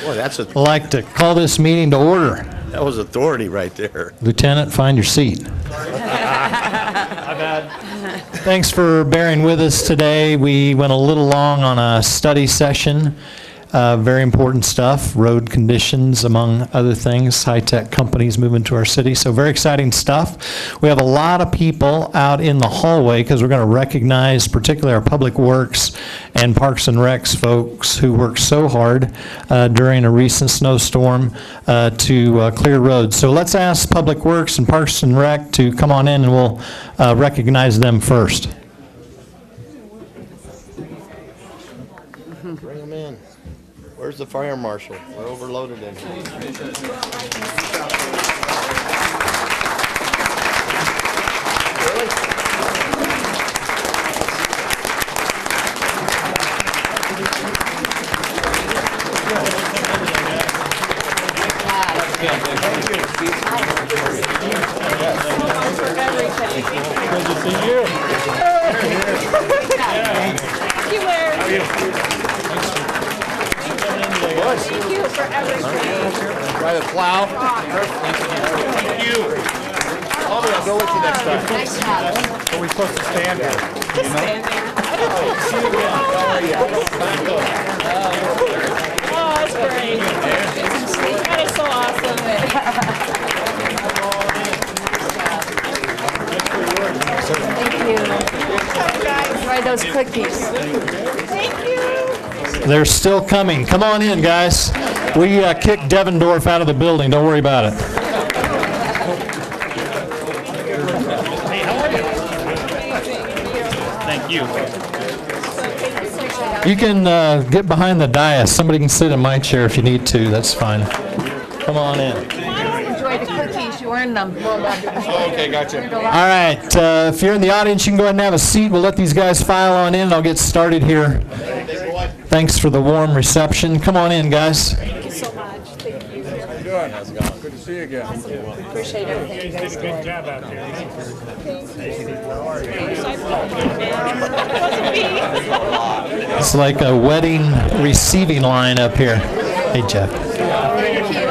Boy, I'd like to call this meeting to order. that was authority right there. Lieutenant, find your seat. Thanks for bearing with us today. We went a little long on a study session. Very important stuff, road conditions, among other things, high-tech companies moving to our city. So very exciting stuff. We have a lot of people out in the hallway because we're going to recognize particularly our Public Works and Parks and Recs folks who worked so hard during a recent snowstorm to clear roads. So let's ask Public Works and Parks and Rec to come on in and we'll recognize them first. Bring them in. Where's the fire marshal? We're overloaded in here. Good to see you. Thank you for everything. Try to plow. Thank you. I'll go with you next time. Nice job. Are we supposed to stand here? Just stand there. Oh, that's great. That is so awesome. Thank you. Try those cookies. Thank you. They're still coming. Come on in, guys. We kicked Devendorf out of the building. Don't worry about it. Thank you. You can get behind the dais. Somebody can sit in my chair if you need to. That's fine. Come on in. Enjoy the cookies. You earned them. Okay, gotcha. All right. If you're in the audience, you can go ahead and have a seat. We'll let these guys file on in. I'll get started here. Thanks for the warm reception. Come on in, guys. Thank you so much. Thank you. How you doing? How's it going? Good to see you again. Appreciate everything you guys do. Good job out there. It's like a wedding receiving line up here. Hey, Jeff. Thank you.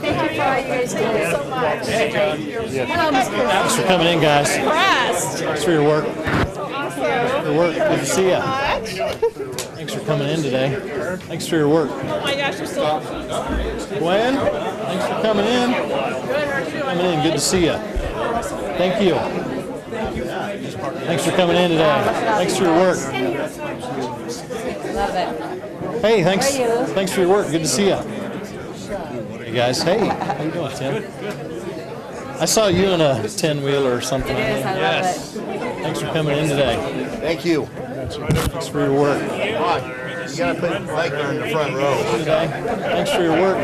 Thank you for all you guys do so much. Hello, Miss Chris. Thanks for coming in, guys. Impressed. Thanks for your work. Awesome. Your work. Good to see you. Much. Thanks for coming in today. Thanks for your work. Oh my gosh, you're so Gwen, thanks for coming in. Coming in. Good to see you. Thank you. Thanks for coming in today. Thanks for your work. love it. Hey, thanks. How are you? Thanks for your work. Good to see you. Hey guys. Hey, how you doing, Tim? I saw you in a 10-wheeler or something. It is, I love it. Thanks for coming in today. Tink you. Thanks for your work Come on. You gotta put Mike in the front row. today. Thanks for your work.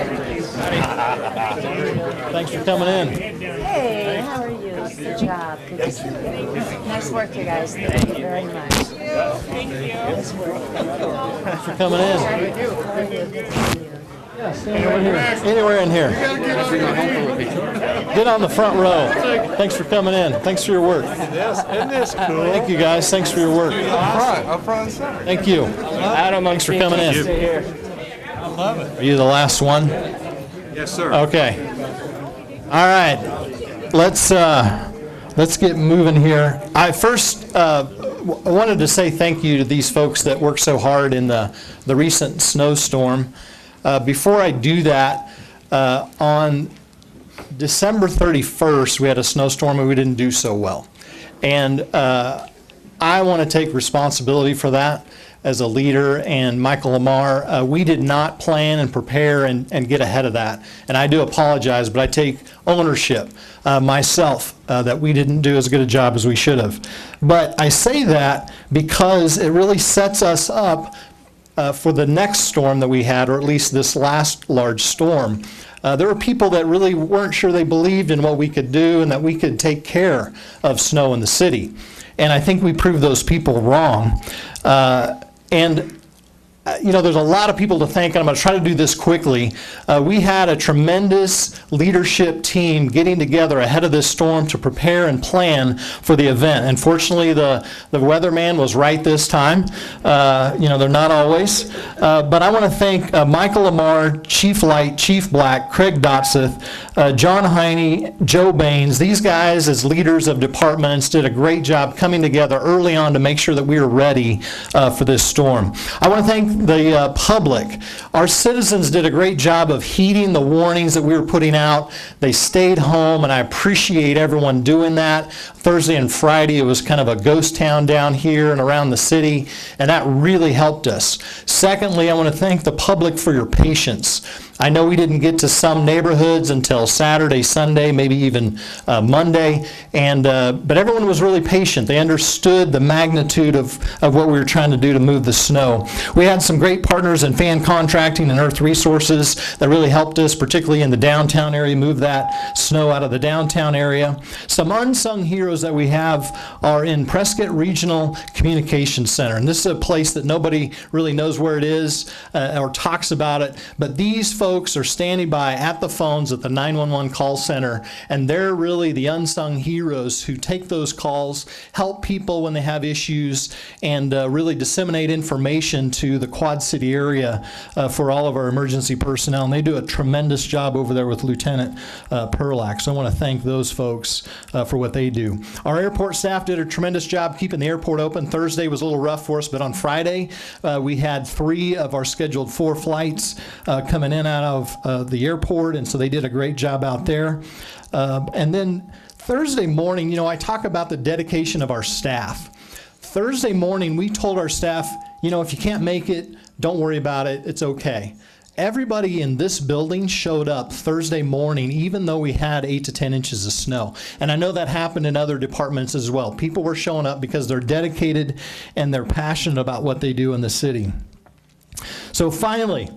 Thanks for coming in. Hey, how are you? Good job. Good to see you. Nice work, you guys. Thank you very much. Nice work. Thanks for coming in. How are you? Good to see you. Anywhere here. Anywhere in here. Get on the front row. Thanks for coming in. Thanks for your work. Isn't this cool? Thank you guys. Thanks for your work. Up front and center. Thank you. Adam, thanks for coming in. I love it. Are you the last one? Yes, sir. Okay. All right. Let's get moving here. I first wanted to say thank you to these folks that worked so hard in the recent snowstorm. Before I do that, on December 31st, we had a snowstorm and we didn't do so well. And I want to take responsibility for that as a leader, and Michael Lamar, we did not plan and prepare and get ahead of that. And I do apologize, but I take ownership myself that we didn't do as good a job as we should have. But I say that because it really sets us up for the next storm that we had, or at least this last large storm. There were people that really weren't sure they believed in what we could do and that we could take care of snow in the city. And I think we proved those people wrong. And there's a lot of people to thank, and I'm going to try to do this quickly. We had a tremendous leadership team getting together ahead of this storm to prepare and plan for the event. Unfortunately, the weatherman was right this time. They're not always. But I want to thank Michael Lamar, Chief Light, Chief Black, Craig Dotseth, John Heine, Joe Baines. These guys, as leaders of departments, did a great job coming together early on to make sure that we were ready for this storm. I want to thank the public. Our citizens did a great job of heeding the warnings that we were putting out. They stayed home, and I appreciate everyone doing that. Thursday and Friday, it was kind of a ghost town down here and around the city, and that really helped us. Secondly, I want to thank the public for your patience. I know we didn't get to some neighborhoods until Saturday, Sunday, maybe even Monday, but everyone was really patient. They understood the magnitude of what we were trying to do to move the snow. We had some great partners in Fan Contracting and Earth Resources that really helped us, particularly in the downtown area, move that snow out of the downtown area. Some unsung heroes that we have are in Prescott Regional Communications Center, and this is a place that nobody really knows where it is or talks about it, but these folks are standing by at the phones at the 911 call center, and they're really the unsung heroes who take those calls, help people when they have issues, and really disseminate information to the Quad City area for all of our emergency personnel. And they do a tremendous job over there with Lieutenant Perlack. So I want to thank those folks for what they do. Our airport staff did a tremendous job keeping the airport open. Thursday was a little rough for us, but on Friday we had 3 of our scheduled 4 flights coming in out of the airport, and so they did a great job out there. And then Thursday morning, I talk about the dedication of our staff. Thursday morning, we told our staff, if you can't make it, don't worry about it, it's okay. Everybody in this building showed up Thursday morning, even though we had 8 to 10 inches of snow. And I know that happened in other departments as well. People were showing up because they're dedicated and they're passionate about what they do in the city. So finally,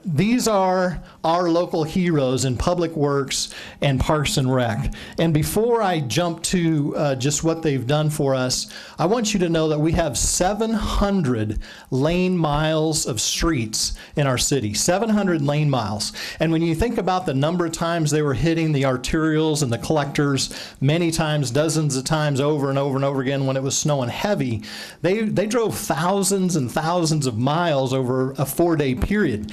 these are our local heroes in Public Works and Parks and Rec. And before I jump to just what they've done for us, I want you to know that we have 700 lane miles of streets in our city, 700 lane miles. And when you think about the number of times they were hitting the arterials and the collectors, many times, dozens of times over and over and over again when it was snowing heavy, they drove thousands and thousands of miles over a 4-day period.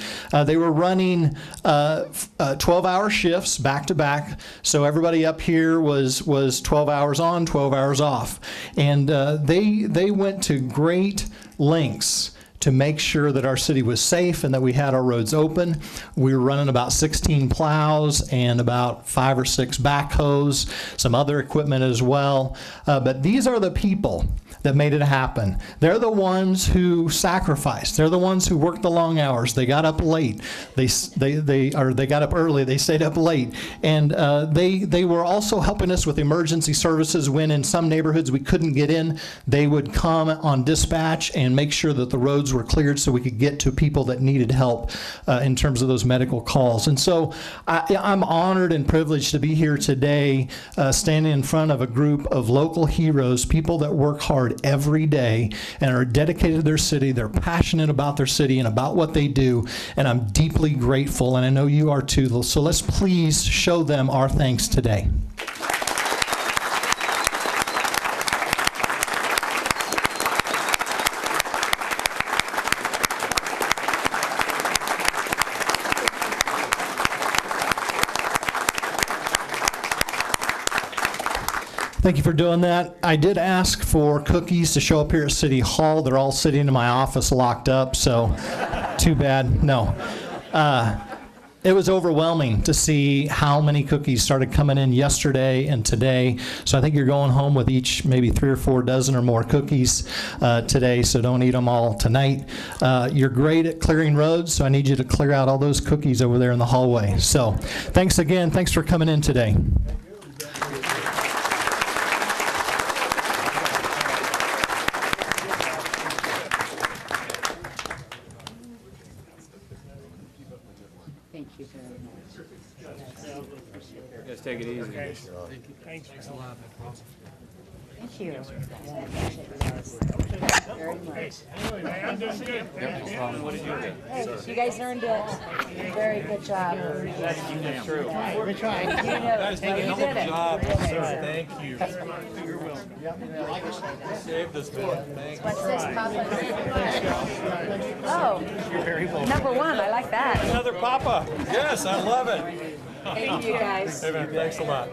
They were running 12-hour shifts back to back, so everybody up here was 12 hours on, 12 hours off. And they went to great lengths to make sure that our city was safe and that we had our roads open. We were running about 16 plows and about 5 or 6 backhoes, some other equipment as well. But these are the people that made it happen. They're the ones who sacrificed. They're the ones who worked the long hours. They got up late. They got up early. They stayed up late. And they were also helping us with emergency services when in some neighborhoods we couldn't get in. They would come on dispatch and make sure that the roads were cleared so we could get to people that needed help in terms of those medical calls. And so I'm honored and privileged to be here today standing in front of a group of local heroes, people that work hard every day and are dedicated to their city. They're passionate about their city and about what they do, and I'm deeply grateful, and I know you are too. So let's please show them our thanks today. Thank you for doing that. I did ask for cookies to show up here at City Hall. They're all sitting in my office locked up, so too bad. No. It was overwhelming to see how many cookies started coming in yesterday and today. So I think you're going home with each maybe 3 or 4 dozen or more cookies today, so don't eat them all tonight. You're great at clearing roads, so I need you to clear out all those cookies over there in the hallway. So thanks again. Thanks for coming in today. Thank you very much. Just take it easy. Thanks a lot. Thank you. Very much. Hey, you guys earned it. Very good job. True. We're trying. You did it. Thank you. Saved us, man. Thank you. What's this, Papa? Oh, number one. I like that. Another Papa. Yes, I love it. Thank you, guys. Hey, man, thanks a lot.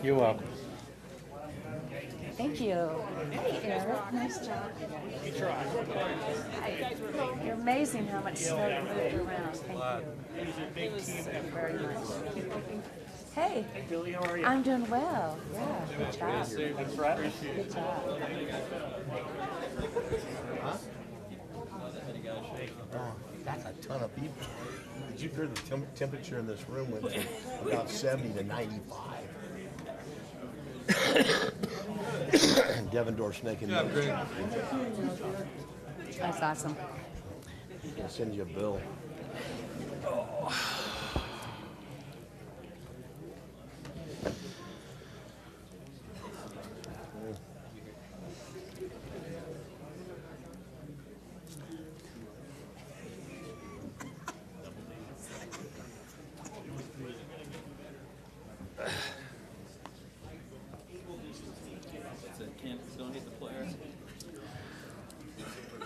You're welcome. Thank you. Hey, Eric. Nice job. You tried. You're amazing how much snow you moved around. Thank you. Very much. Hey. Billy, how are you? I'm doing well. Yeah. Good job. Good job. That's a ton of people. Did you hear the temperature in this room went from about 70 to 95? Devendorf's making notes. That's awesome. I'll send you a bill.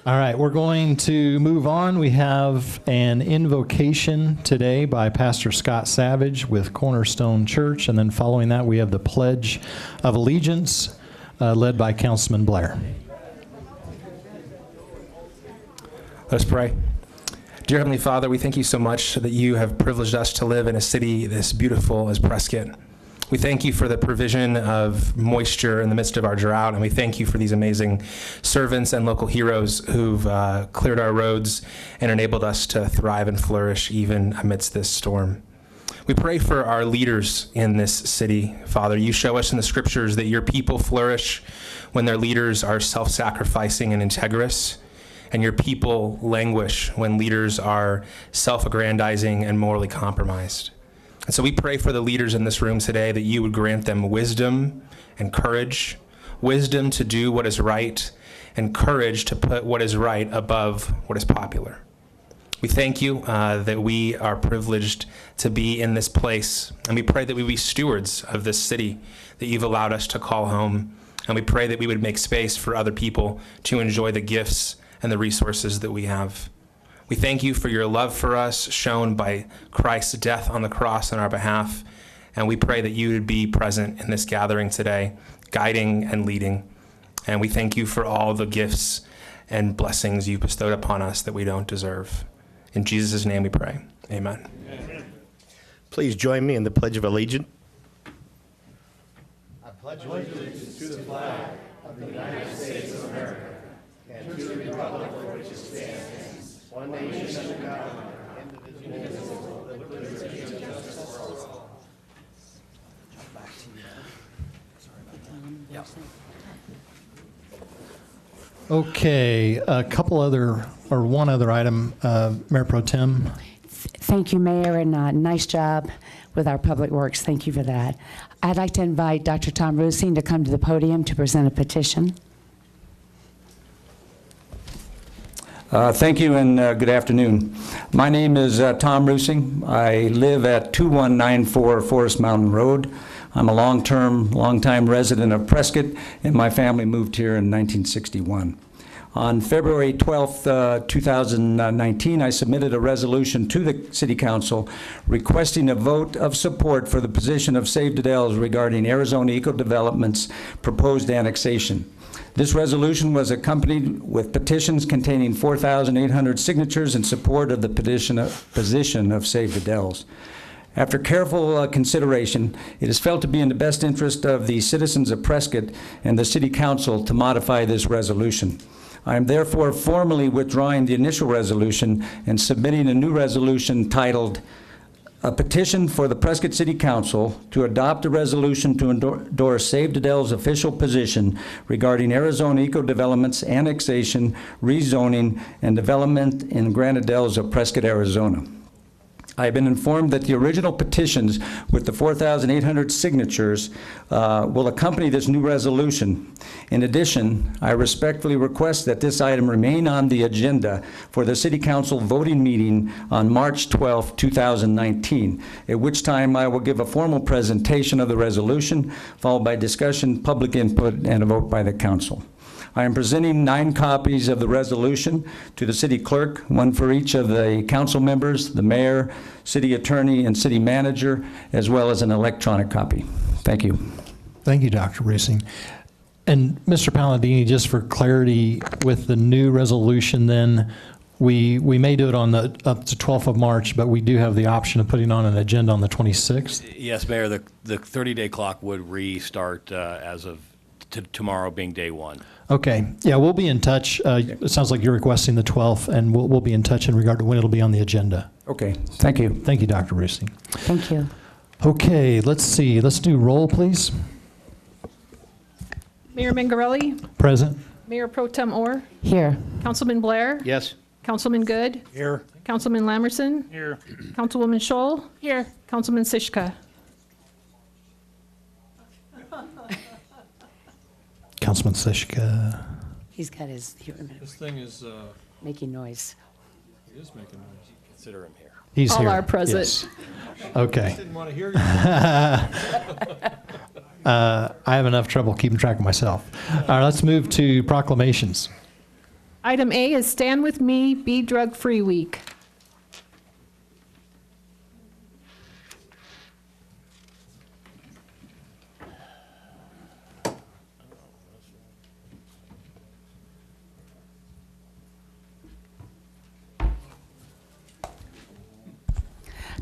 All right, we're going to move on. We have an invocation today by Pastor Scott Savage with Cornerstone Church, and then following that we have the Pledge of Allegiance led by Councilman Blair. Let us pray. Dear Heavenly Father, we thank you so much that you have privileged us to live in a city this beautiful as Prescott. We thank you for the provision of moisture in the midst of our drought, and we thank you for these amazing servants and local heroes who've cleared our roads and enabled us to thrive and flourish even amidst this storm. We pray for our leaders in this city. Father, you show us in the scriptures that your people flourish when their leaders are self-sacrificing and integrous, and your people languish when leaders are self-aggrandizing and morally compromised. And so we pray for the leaders in this room today that you would grant them wisdom and courage, wisdom to do what is right, and courage to put what is right above what is popular. We thank you that we are privileged to be in this place, and we pray that we be stewards of this city that you've allowed us to call home, and we pray that we would make space for other people to enjoy the gifts and the resources that we have. We thank you for your love for us shown by Christ's death on the cross on our behalf, and we pray that you would be present in this gathering today, guiding and leading. And we thank you for all the gifts and blessings you've bestowed upon us that we don't deserve. In Jesus' name we pray. Amen. Please join me in the Pledge of Allegiance. I pledge allegiance to the flag of the United States of America and to the republic for which it stands, one nation under God, indivisible, with liberty and justice for all. Okay, one other item, Mayor Pro Tem. Thank you, Mayor, and nice job with our public works. Thank you for that. I'd like to invite Dr. Tom Rusing to come to the podium to present a petition. Thank you and good afternoon. My name is Tom Rusing. I live at 2194 Forest Mountain Road. I'm a long-time resident of Prescott, and my family moved here in 1961. On February 12th, 2019, I submitted a resolution to the City Council requesting a vote of support for the position of Save the Dells regarding Arizona Eco Development's proposed annexation. This resolution was accompanied with petitions containing 4,800 signatures in support of the position of Save the Dells. After careful consideration, it is felt to be in the best interest of the citizens of Prescott and the City Council to modify this resolution. I am therefore formally withdrawing the initial resolution and submitting a new resolution titled, "A Petition for the Prescott City Council to adopt a resolution to endorse Save the Dells' official position regarding Arizona Eco Development's annexation, rezoning, and development in Granite Dells of Prescott, Arizona." I have been informed that the original petitions with the 4,800 signatures will accompany this new resolution. In addition, I respectfully request that this item remain on the agenda for the City Council voting meeting on March 12, 2019, at which time I will give a formal presentation of the resolution, followed by discussion, public input, and a vote by the council. I am presenting 9 copies of the resolution to the city clerk, one for each of the council members, the mayor, city attorney, and city manager, as well as an electronic copy. Thank you. Thank you, Dr. Reesing. And Mr. Palladini, just for clarity, with the new resolution then, we may do it on the up to 12th of March, but we do have the option of putting on an agenda on the 26th? Yes, Mayor, the 30-day clock would restart as of tomorrow being day 1. Okay, yeah, we'll be in touch. It sounds like you're requesting the 12th, and we'll be in touch in regard to when it'll be on the agenda. Okay, thank you. Thank you, Dr. Reesing. Thank you. Okay, let's see. Let's do roll, please. Mayor Mangarelli, Present. Mayor Pro Tem Orr, Here. Councilman Blair, Yes. Councilman Good, Here. Councilman Lamerson, Here. Councilwoman Scholl, here, Councilman Sischka. Councilman Sischka. He's got his, This thing is making noise. making noise. Consider him here. He's All here. are present. Yes. Okay. Didn't want to hear you. I have enough trouble keeping track of myself. All right, let's move to proclamations. Item A is Stand With Me, Be Drug Free Week.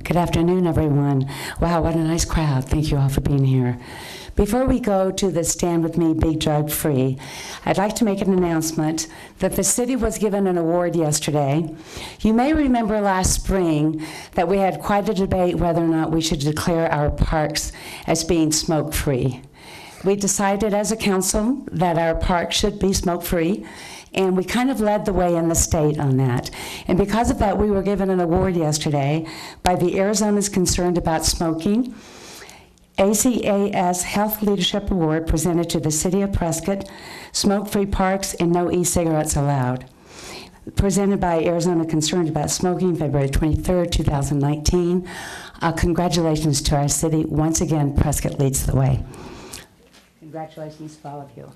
Good afternoon, everyone. Wow, what a nice crowd. Thank you all for being here. Before we go to the Stand With Me, Be Drug Free, I'd like to make an announcement that the city was given an award yesterday. You may remember last spring that we had quite a debate whether or not we should declare our parks as being smoke-free. We decided as a council that our park should be smoke-free, and we kind of led the way in the state on that. And because of that, we were given an award yesterday by the Arizona's Concerned About Smoking ACAS Health Leadership Award presented to the City of Prescott, Smoke-Free Parks and No E-Cigarettes Allowed. Presented by Arizona Concerned About Smoking, February 23rd, 2019. Congratulations to our city. Once again, Prescott leads the way. Congratulations to all of you.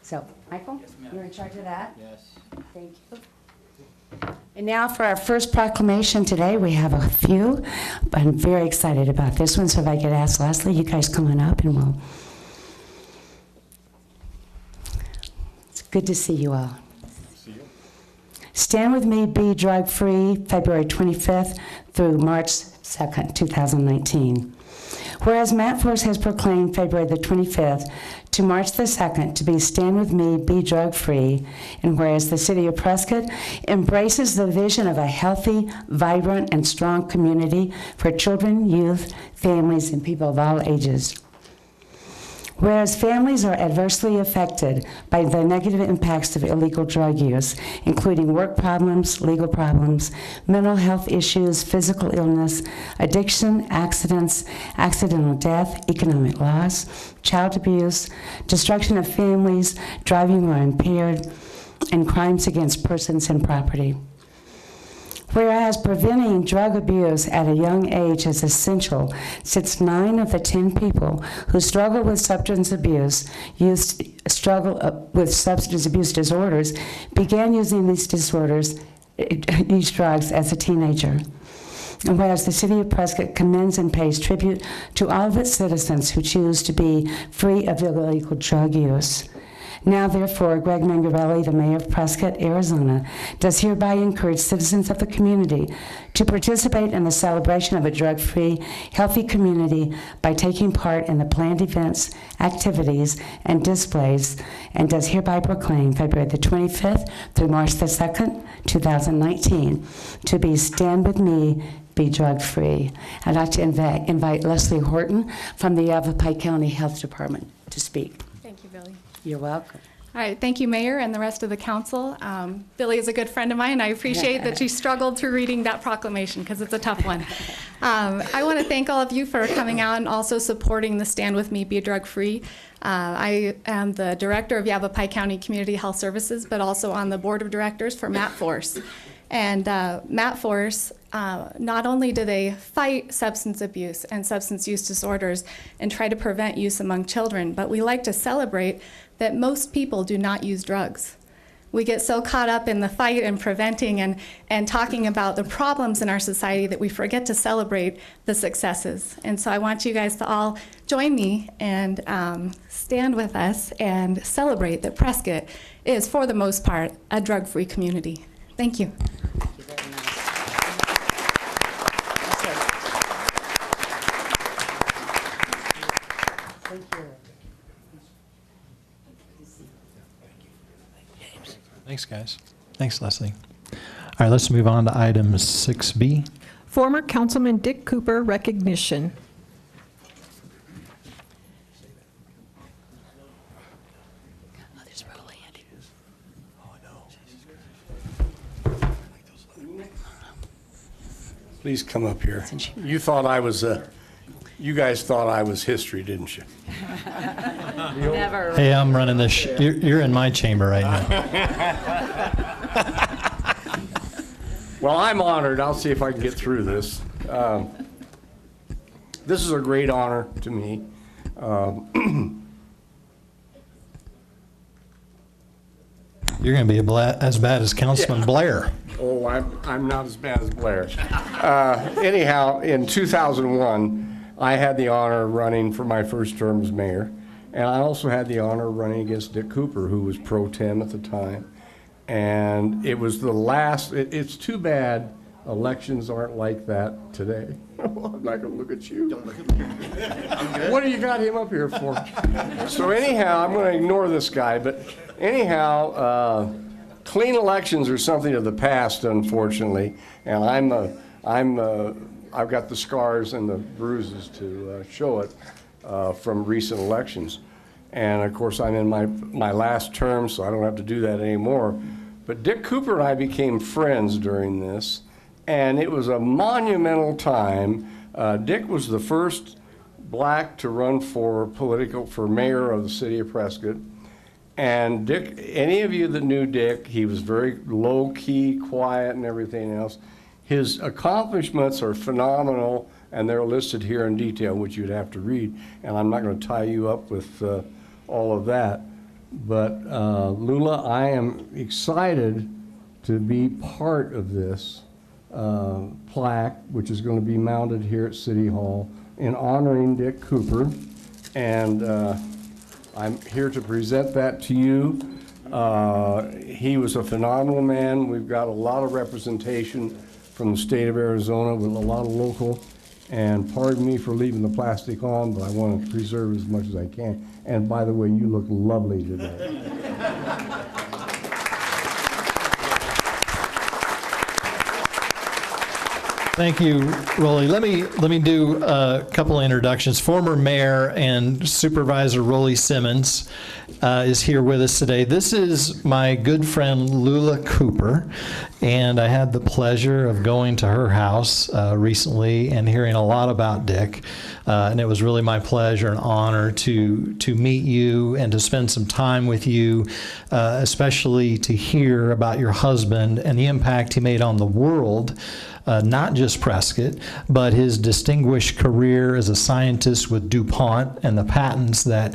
So, Michael, you're in charge of that? Yes. Thank you. And now for our first proclamation today. We have a few, but I'm very excited about this one. So if I could ask Leslie, you guys come on up and we'll. It's good to see you all. Stand With Me, Be Drug Free, February 25th through March 2nd, 2019. Whereas Matt Force has proclaimed February the 25th to March the 2nd to be Stand With Me, Be Drug Free, and whereas the City of Prescott embraces the vision of a healthy, vibrant, and strong community for children, youth, families, and people of all ages. Whereas families are adversely affected by the negative impacts of illegal drug use, including work problems, legal problems, mental health issues, physical illness, addiction, accidents, accidental death, economic loss, child abuse, destruction of families, driving while impaired, and crimes against persons and property. Whereas preventing drug abuse at a young age is essential, since 9 of the 10 people who struggle with substance abuse disorders began using these drugs as a teenager. And whereas the City of Prescott commends and pays tribute to all of its citizens who choose to be free of illegal drug use. Now, therefore, Greg Mangarelli, the Mayor of Prescott, Arizona, does hereby encourage citizens of the community to participate in the celebration of a drug-free, healthy community by taking part in the planned events, activities, and displays, and does hereby proclaim February the 25th through March the 2nd, 2019, to be Stand With Me, Be Drug Free. I'd like to invite Leslie Horton from the Yavapai County Health Department to speak. Thank you, Billy. You're welcome. All right, thank you, Mayor, and the rest of the council. Billy is a good friend of mine. I appreciate that she struggled through reading that proclamation because it's a tough one. I want to thank all of you for coming out and also supporting the Stand With Me, Be Drug Free. I am the director of Yavapai County Community Health Services, but also on the board of directors for MAPForce. And MAPForce, not only do they fight substance abuse and substance use disorders and try to prevent use among children, but we like to celebrate that most people do not use drugs. We get so caught up in the fight and preventing and talking about the problems in our society that we forget to celebrate the successes. And so I want you guys to all join me and stand with us and celebrate that Prescott is, for the most part, a drug-free community. Thank you. Thanks, guys. Thanks, Leslie. All right, let's move on to item 6B. Former Councilman Dick Cooper recognition. Please come up here. You thought I was, you guys thought I was history, didn't you? Never. Hey, I'm running this. You're in my chamber right now. Well, I'm honored. I'll see if I can get through this. This is a great honor to me. You're going to be as bad as Councilman Blair. Oh, I'm not as bad as Blair. Anyhow, in 2001, I had the honor of running for my first term as mayor, and I also had the honor of running against Dick Cooper, who was pro tem at the time. And it was the last, it's too bad elections aren't like that today. Well, I'm not going to look at you. Don't look at me. What do you got him up here for? So anyhow, I'm going to ignore this guy, but anyhow, clean elections are something of the past, unfortunately, and I've got the scars and the bruises to show it from recent elections. And of course, I'm in my last term, so I don't have to do that anymore. But Dick Cooper and I became friends during this, and it was a monumental time. Dick was the first black to run for mayor of the city of Prescott. And Dick, any of you that knew Dick, he was very low-key, quiet, and everything else. His accomplishments are phenomenal, and they're listed here in detail, which you'd have to read. And I'm not going to tie you up with all of that. But Lula, I am excited to be part of this plaque, which is going to be mounted here at City Hall in honoring Dick Cooper. And I'm here to present that to you. He was a phenomenal man. We've got a lot of representation from the state of Arizona with a lot of local. And pardon me for leaving the plastic on, but I want to preserve as much as I can. And by the way, you look lovely today. Thank you, Rolly. Let me do a couple of introductions. Former Mayor and Supervisor Rolly Simmons is here with us today. This is my good friend Lula Cooper, and I had the pleasure of going to her house recently and hearing a lot about Dick. And it was really my pleasure and honor to meet you and to spend some time with you, especially to hear about your husband and the impact he made on the world. Not just Prescott, but his distinguished career as a scientist with DuPont and the patents that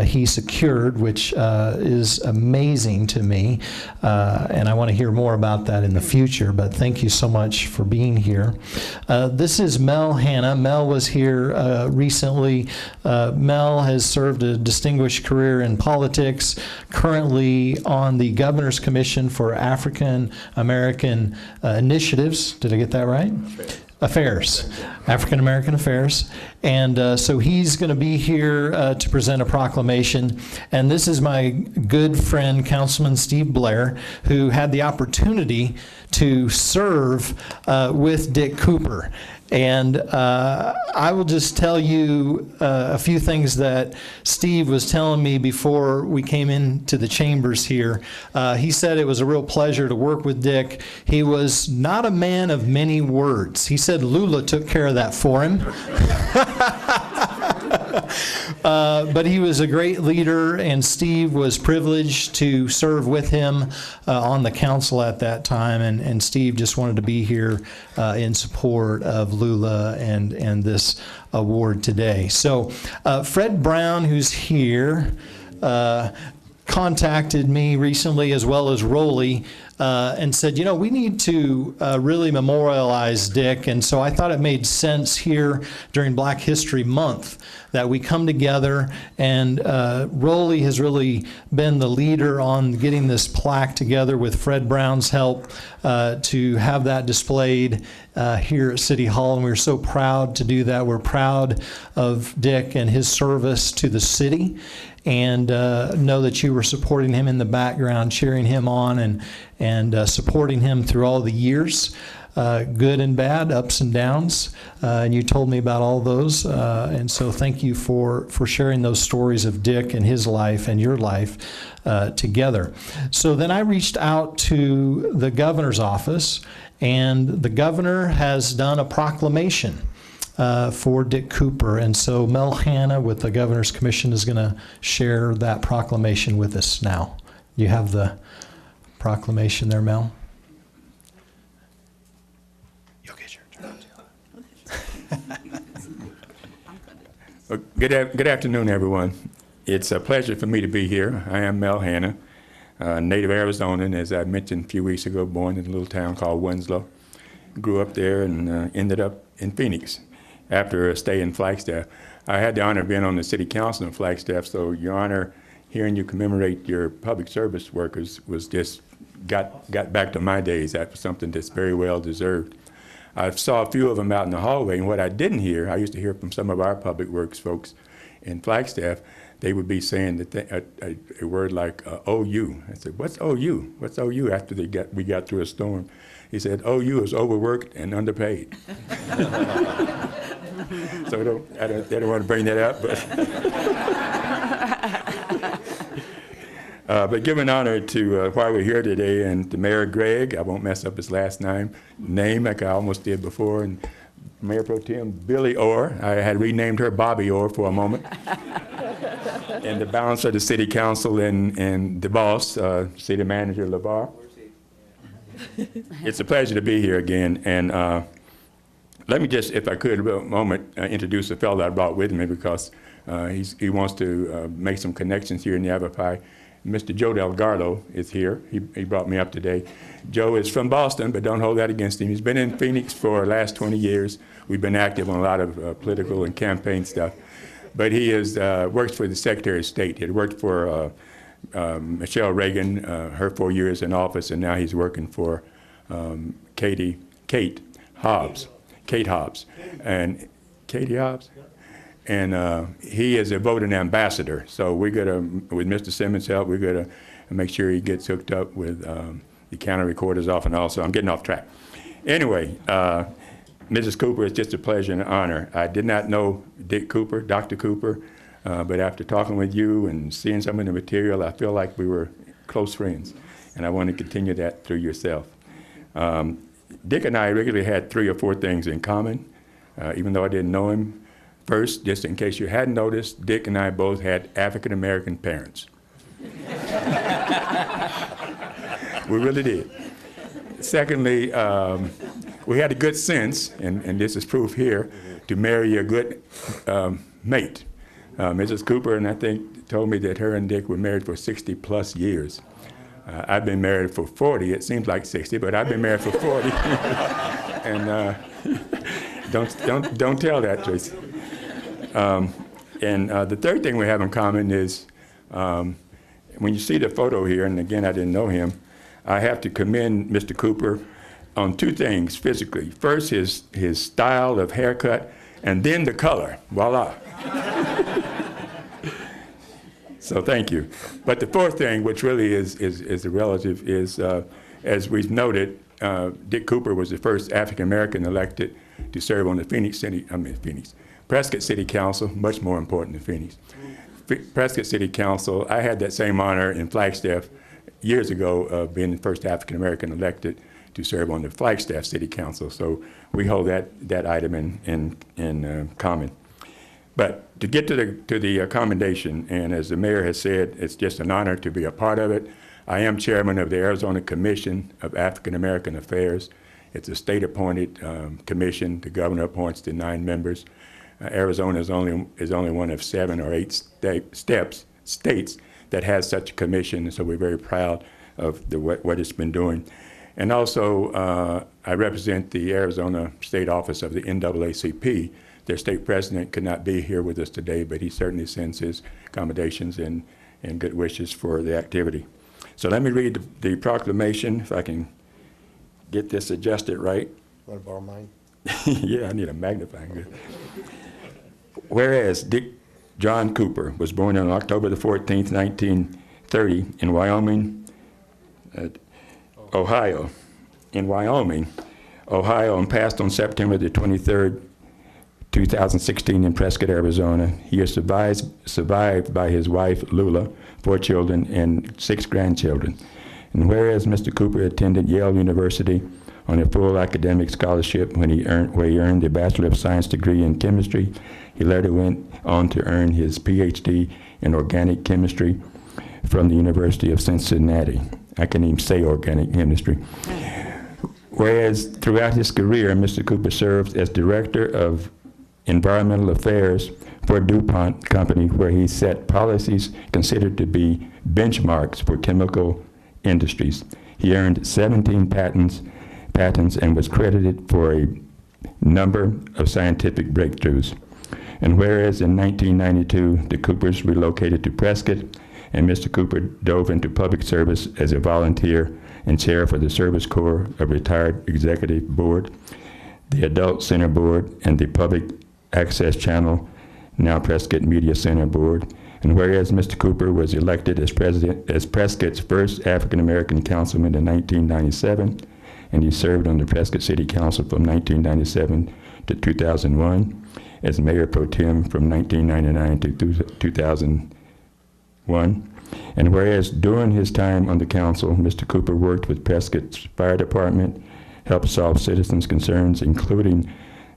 he secured, which is amazing to me. And I want to hear more about that in the future, but thank you so much for being here. This is Mel Hanna. Mel was here recently. Mel has served a distinguished career in politics, currently on the Governor's Commission for African American Initiatives. Did I get that right? Affairs, African American Affairs. And so he's going to be here to present a proclamation. And this is my good friend, Councilman Steve Blair, who had the opportunity to serve with Dick Cooper. And I will just tell you a few things that Steve was telling me before we came into the chambers here. He said it was a real pleasure to work with Dick. He was not a man of many words. He said Lula took care of that for him. But he was a great leader, and Steve was privileged to serve with him on the council at that time, and Steve just wanted to be here in support of Lula and this award today. So Fred Brown, who's here, contacted me recently, as well as Rolly, and said, we need to really memorialize Dick. And so I thought it made sense here during Black History Month that we come together, and Rolly has really been the leader on getting this plaque together with Fred Brown's help to have that displayed here at City Hall, and we're so proud to do that. We're proud of Dick and his service to the city, and know that you were supporting him in the background, cheering him on, and supporting him through all the years, good and bad, ups and downs, and you told me about all those, and so thank you for sharing those stories of Dick and his life and your life together. So then I reached out to the governor's office, and the governor has done a proclamation for Dick Cooper. And so Mel Hanna with the Governor's Commission is going to share that proclamation with us now. You have the proclamation there, Mel? You'll get your turn. Well, good afternoon, everyone. It's a pleasure for me to be here. I am Mel Hanna, native Arizonan, as I mentioned a few weeks ago, born in a little town called Winslow. Grew up there and ended up in Phoenix after a stay in Flagstaff. I had the honor of being on the city council in Flagstaff, so Your Honor, hearing you commemorate your public service workers was just got back to my days. That was something that's very well deserved. I saw a few of them out in the hallway, and what I didn't hear, I used to hear from some of our public works folks in Flagstaff, they would be saying that a word like OU. I said, what's OU? What's OU after we got through a storm? He said, OU is overworked and underpaid. So I don't want to bring that up, but giving honor to why we're here today, and to Mayor Gregg, I won't mess up his last name like I almost did before, and Mayor Pro Tem Billy Orr. I had renamed her Bobby Orr for a moment. And the balance of the city council and the boss, city manager LeVar. It's a pleasure to be here again, and let me just, if I could, a moment, introduce a fellow I brought with me, because he wants to make some connections here in Yavapai. Mr. Joe Delgado is here. He brought me up today. Joe is from Boston, but don't hold that against him. He's been in Phoenix for the last 20 years. We've been active on a lot of political and campaign stuff. But he works for the Secretary of State. He had worked for Michelle Reagan, her 4 years in office, and now he's working for Kate Hobbs. And Katie Hobbs? And he is a voting ambassador. So we're gonna, with Mr. Simmons' help, we're gonna make sure he gets hooked up with the county recorder's office, and also, I'm getting off track. Anyway, Mrs. Cooper, it's just a pleasure and an honor. I did not know Dick Cooper, Dr. Cooper, but after talking with you and seeing some of the material, I feel like we were close friends, and I want to continue that through yourself. Dick and I regularly had 3 or 4 things in common, even though I didn't know him. First, just in case you hadn't noticed, Dick and I both had African-American parents. We really did. Secondly, we had a good sense, and this is proof here, to marry a good mate. Mrs. Cooper, and I think, told me that her and Dick were married for 60-plus years. I've been married for 40. It seems like 60, but I've been married for 40. And don't tell that, Tracy. And the third thing we have in common is when you see the photo here, and again, I didn't know him, I have to commend Mr. Cooper on 2 things physically. First, his style of haircut, and then the color. Voila. So thank you. But the 4th thing, which really is a relative, is as we've noted, Dick Cooper was the first African-American elected to serve on the Prescott City Council, much more important than Phoenix. Prescott City Council, I had that same honor in Flagstaff years ago of being the first African American elected to serve on the Flagstaff City Council. So we hold that item in common. But to get to the commendation, and as the mayor has said, it's just an honor to be a part of it. I am chairman of the Arizona Commission of African American Affairs. It's a state-appointed commission. The governor appoints the 9 members. Arizona is only one of 7 or 8 states that has such a commission, so we're very proud of what it's been doing. And also, I represent the Arizona State Office of the NAACP. Their state president could not be here with us today, but he certainly sends his accommodations and good wishes for the activity. So let me read the proclamation, if I can get this adjusted right. Want to borrow mine? Yeah, I need a magnifying glass. Whereas Dick John Cooper was born on October the 14th, 1930 in Wyoming, Ohio, and passed on September the 23rd, 2016 in Prescott, Arizona. He is survived by his wife, Lula, 4 children, and 6 grandchildren. And whereas Mr. Cooper attended Yale University on a full academic scholarship where he earned a Bachelor of Science degree in chemistry, he later went on to earn his PhD in organic chemistry from the University of Cincinnati. I can't even say organic chemistry. Whereas throughout his career, Mr. Cooper served as Director of Environmental Affairs for DuPont Company, where he set policies considered to be benchmarks for chemical industries. He earned 17 patents and was credited for a number of scientific breakthroughs. And whereas in 1992, the Coopers relocated to Prescott, and Mr. Cooper dove into public service as a volunteer and chair for the Service Corps of Retired Executive Board, the Adult Center Board, and the Public Access Channel, now Prescott Media Center Board. And whereas Mr. Cooper was elected as Prescott's first African-American councilman in 1997, and he served on the Prescott City Council from 1997 to 2001, as Mayor Pro Tem from 1999 to 2001. And whereas during his time on the council, Mr. Cooper worked with Prescott's Fire Department, helped solve citizens' concerns, including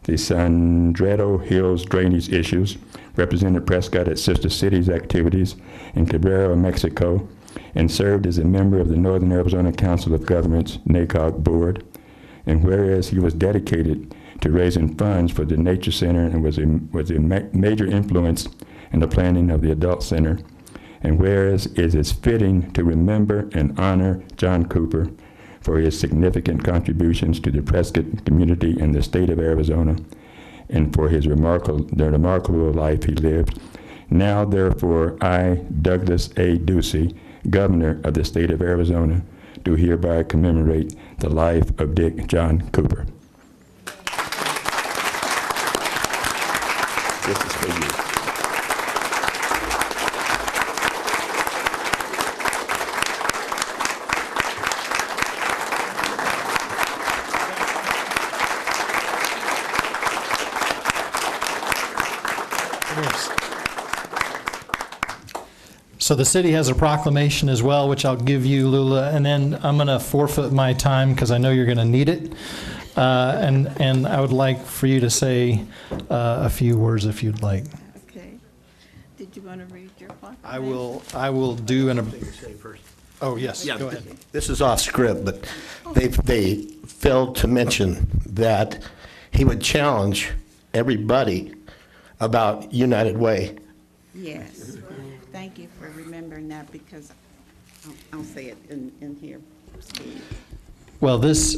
the Sandredo Hills drainage issues, represented Prescott at Sister Cities activities in Cabrera, Mexico, and served as a member of the Northern Arizona Council of Governments NACOG board. And whereas he was dedicated to raising funds for the Nature Center and was a major influence in the planning of the Adult Center. And whereas it is fitting to remember and honor John Cooper for his significant contributions to the Prescott community and the state of Arizona, and for his remarkable life he lived. Now, therefore, I, Douglas A. Ducey, Governor of the state of Arizona, do hereby commemorate the life of Dick John Cooper. This is for you. So the city has a proclamation as well, which I'll give you, Lula, and then I'm going to forfeit my time because I know you're going to need it. And I would like for you to say a few words if you'd like. Okay. Did you want to read your proclamation? I will do an. Oh yes. Yeah, go ahead. This is off script, but they failed to mention that he would challenge everybody about United Way. Yes. Thank you for remembering that, because I'll say it in here. Well, this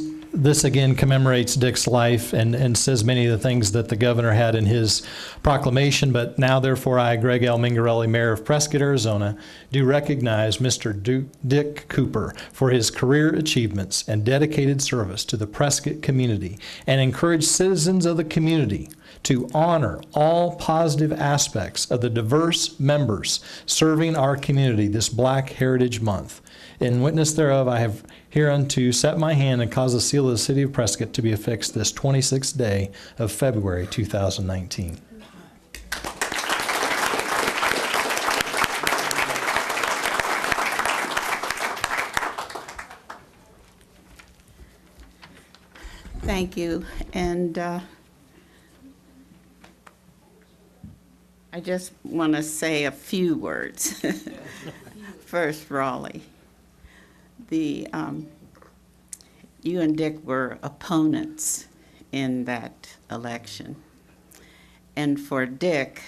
again commemorates Dick's life and says many of the things that the governor had in his proclamation. But now, therefore, I, Greg L. Mingarelli, Mayor of Prescott, Arizona, do recognize Mr. Dick Cooper for his career achievements and dedicated service to the Prescott community, and encourage citizens of the community to honor all positive aspects of the diverse members serving our community this Black Heritage Month. In witness thereof, I have hereunto set my hand and caused the seal of the city of Prescott to be affixed this 26th day of February 2019. Thank you. And I just want to say a few words. First, Raleigh. You and Dick were opponents in that election. And for Dick,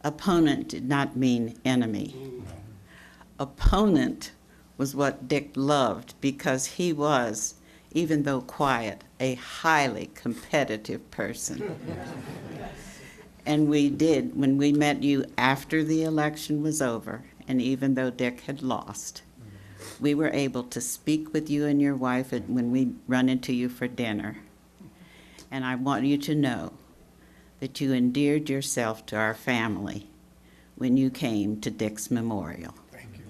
opponent did not mean enemy. Opponent was what Dick loved because he was, even though quiet, a highly competitive person. And we did, when we met you after the election was over, and even though Dick had lost, we were able to speak with you and your wife when we run into you for dinner. And I want you to know that you endeared yourself to our family when you came to Dick's memorial. Thank you.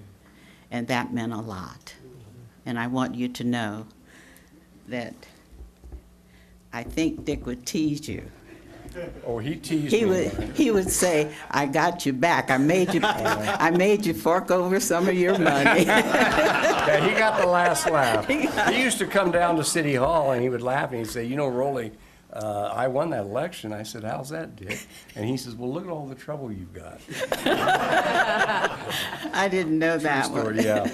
And that meant a lot. And I want you to know that I think Dick would tease you. Oh, he teased me. He would say, "I got you back. I made you fork over some of your money." Yeah, he got the last laugh. He used to come down to City Hall and he would laugh and he'd say, "You know, Rolly, I won that election." I said, "How's that, Dick?" And he says, "Well, look at all the trouble you've got." I didn't know that True story, one. yeah.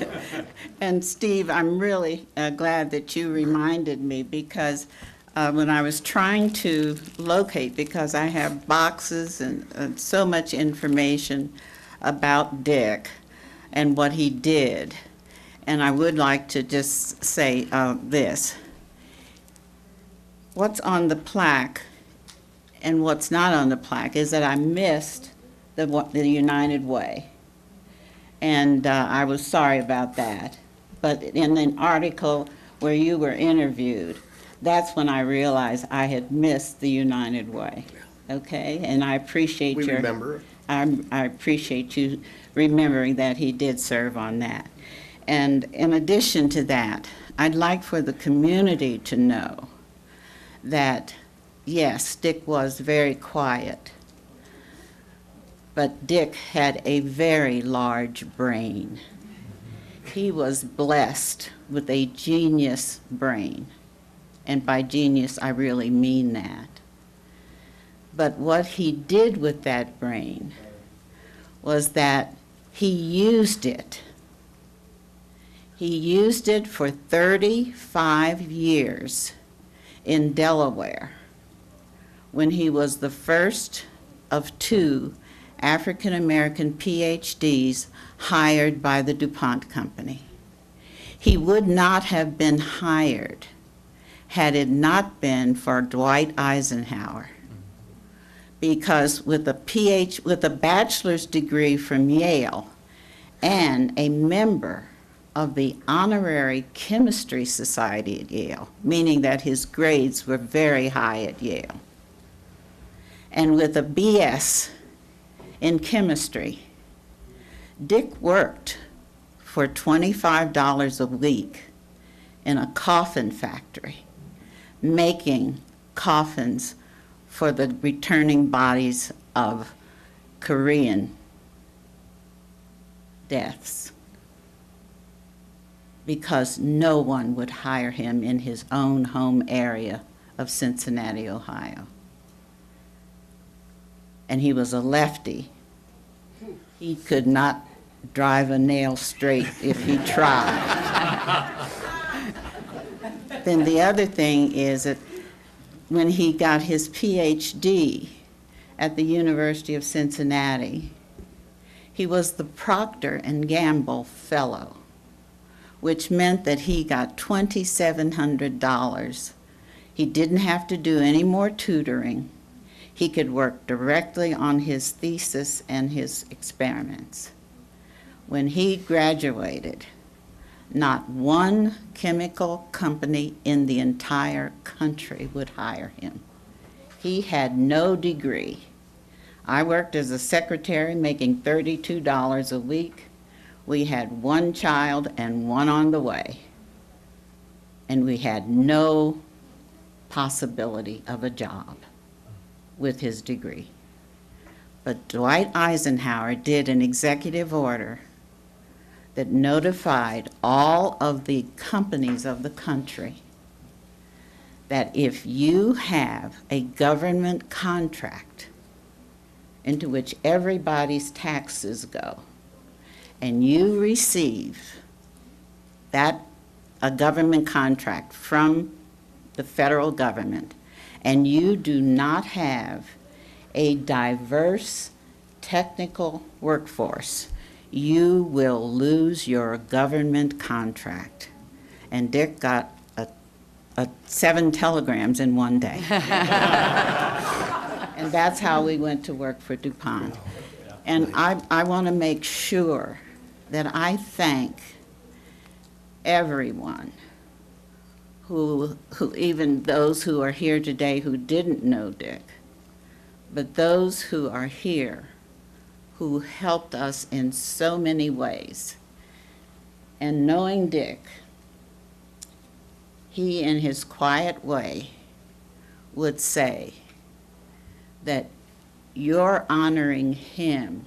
And Steve, I'm really glad that you reminded me because when I was trying to locate, because I have boxes and so much information about Dick and what he did, and I would like to just say this. What's on the plaque and what's not on the plaque is that I missed the United Way. And I was sorry about that. But in an article where you were interviewed, that's when I realized I had missed the United Way. Okay? And I appreciate We remember. I appreciate you remembering that he did serve on that. And in addition to that, I'd like for the community to know that, yes, Dick was very quiet, but Dick had a very large brain. He was blessed with a genius brain, and by genius, I really mean that. But what he did with that brain was that he used it. He used it for 35 years in Delaware, when he was the first of 2 African-American PhDs hired by the DuPont Company. He would not have been hired had it not been for Dwight Eisenhower, because with a bachelor's degree from Yale and a member of the Honorary Chemistry Society at Yale, meaning that his grades were very high at Yale, and with a BS in chemistry, Dick worked for $25 a week in a coffin factory, making coffins for the returning bodies of Korean deaths, because no one would hire him in his own home area of Cincinnati, Ohio. And he was a lefty. He could not drive a nail straight if he tried. Then the other thing is that when he got his PhD at the University of Cincinnati, he was the Procter & Gamble Fellow, which meant that he got $2,700. He didn't have to do any more tutoring. He could work directly on his thesis and his experiments. When he graduated, not one chemical company in the entire country would hire him. He had no degree. I worked as a secretary making $32 a week We had one child and one on the way, and we had no possibility of a job with his degree. But Dwight Eisenhower did an executive order that notified all of the companies of the country that if you have a government contract into which everybody's taxes go, and you receive that, a government contract from the federal government, and you do not have a diverse technical workforce, you will lose your government contract. And Dick got 7 telegrams in one day. And that's how we went to work for DuPont. And I want to make sure that I thank everyone who even those who are here today who didn't know Dick, but those who are here who helped us in so many ways. And knowing Dick, he in his quiet way would say that your honoring him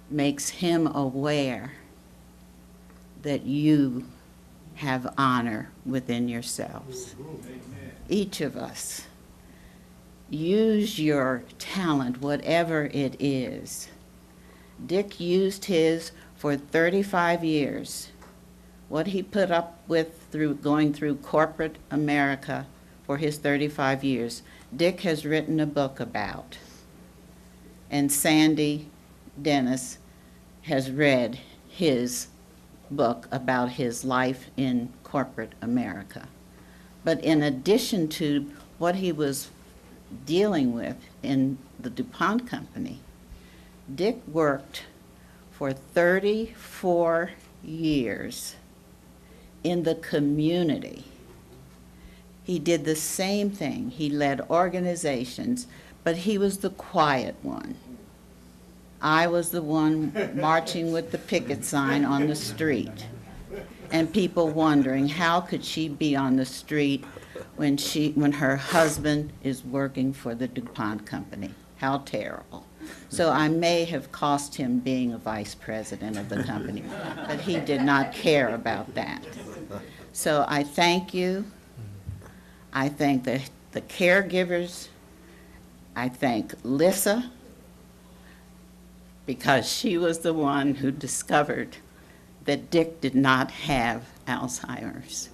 makes him aware that you have honor within yourselves. Each of us. Use your talent, whatever it is. Dick used his for 35 years. What he put up with through going through corporate America for his 35 years, Dick has written a book about. And Sandy Dennis has read his book about his life in corporate America. But in addition to what he was dealing with in the DuPont company, Dick worked for 34 years in the community. He did the same thing. He led organizations, but he was the quiet one. I was the one marching with the picket sign on the street, and people wondering how could she be on the street when her husband is working for the DuPont company. How terrible. So I may have cost him being a vice president of the company, but he did not care about that. So I thank you. I thank the caregivers. I thank Lissa, because she was the one who discovered that Dick did not have Alzheimer's.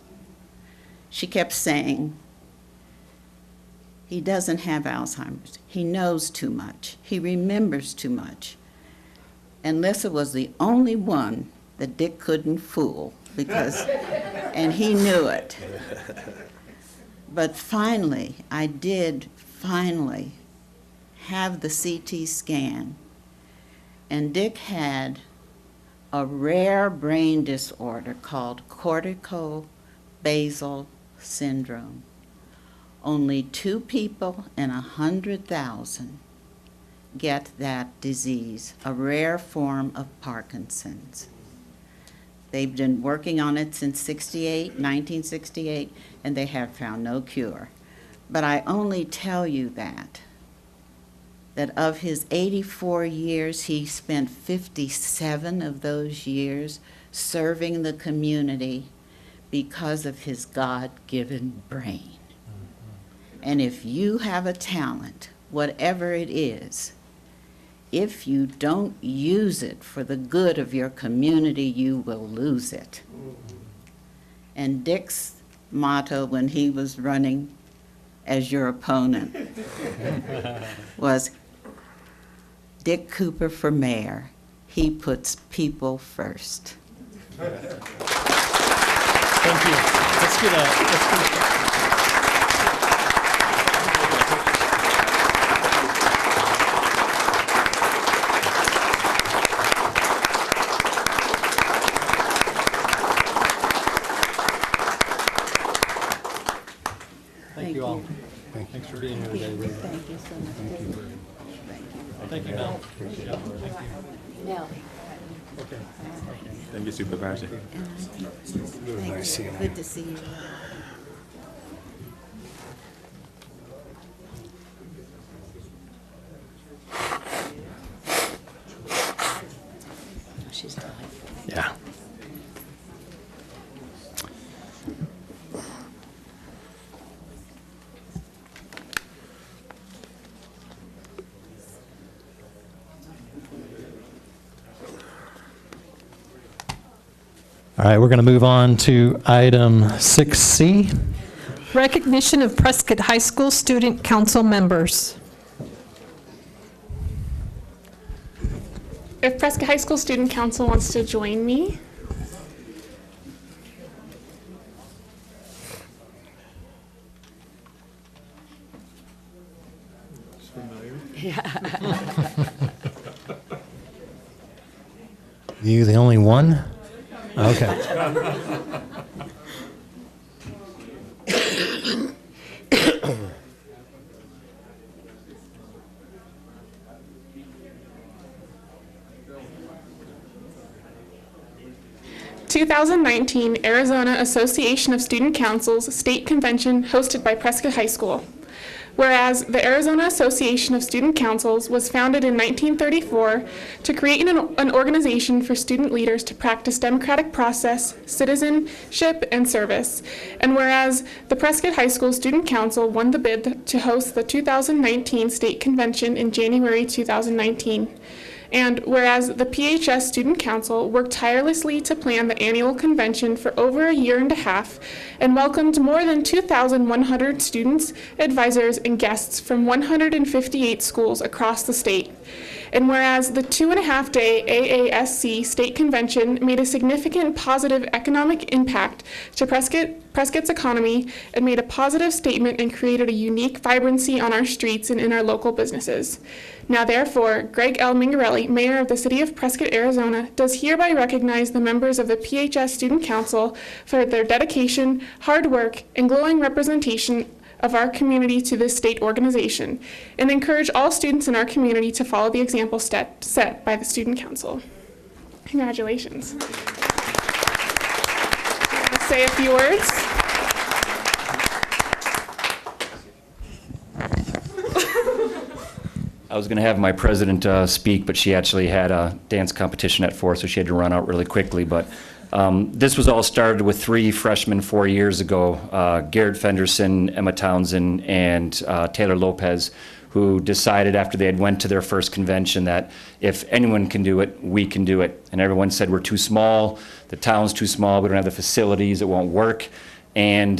She kept saying, he doesn't have Alzheimer's. He knows too much. He remembers too much. And Lissa was the only one that Dick couldn't fool, and he knew it. But finally, I did finally have the CT scan, and Dick had a rare brain disorder called corticobasal syndrome. Only 2 people in 100,000 get that disease, a rare form of Parkinson's. They've been working on it since 1968, and they have found no cure. But I only tell you that of his 84 years, he spent 57 of those years serving the community because of his God-given brain. And if you have a talent, whatever it is, if you don't use it for the good of your community, you will lose it. And Dick's motto when he was running as your opponent was, Dick Cooper for mayor, he puts people first. Thank you. Let's get a Thank you all. Thanks for being here today. Thank you so much. Thank you. Mel. Thank you. Mel. Thank you, Supervisor. Nice seeing you. Good to see you. She's delightful. Yeah. All right, we're going to move on to item 6C. Recognition of Prescott High School Student Council members. If Prescott High School Student Council wants to join me. You the only one? Okay. "2019 Arizona Association of Student Councils State Convention hosted by Prescott High School. Whereas the Arizona Association of Student Councils was founded in 1934 to create an organization for student leaders to practice democratic process, citizenship, and service. And whereas the Prescott High School Student Council won the bid to host the 2019 State Convention in January 2019. And whereas the PHS Student Council worked tirelessly to plan the annual convention for over a year and a half and welcomed more than 2,100 students, advisors, and guests from 158 schools across the state. And whereas the 2.5-day AASC State Convention made a significant positive economic impact to Prescott's economy and made a positive statement and created a unique vibrancy on our streets and in our local businesses. Now therefore, Greg L. Mingarelli, Mayor of the City of Prescott, Arizona, does hereby recognize the members of the PHS Student Council for their dedication, hard work, and glowing representation of our community to this state organization, and encourage all students in our community to follow the example set by the Student Council. Congratulations. Let's say a few words. I was going to have my president speak, but she actually had a dance competition at 4, so she had to run out really quickly. But this was all started with 3 freshmen 4 years ago, Garrett Fenderson, Emma Townsend, and Taylor Lopez, who decided after they had went to their first convention that if anyone can do it, we can do it. And everyone said we're too small, the town's too small, we don't have the facilities, it won't work. And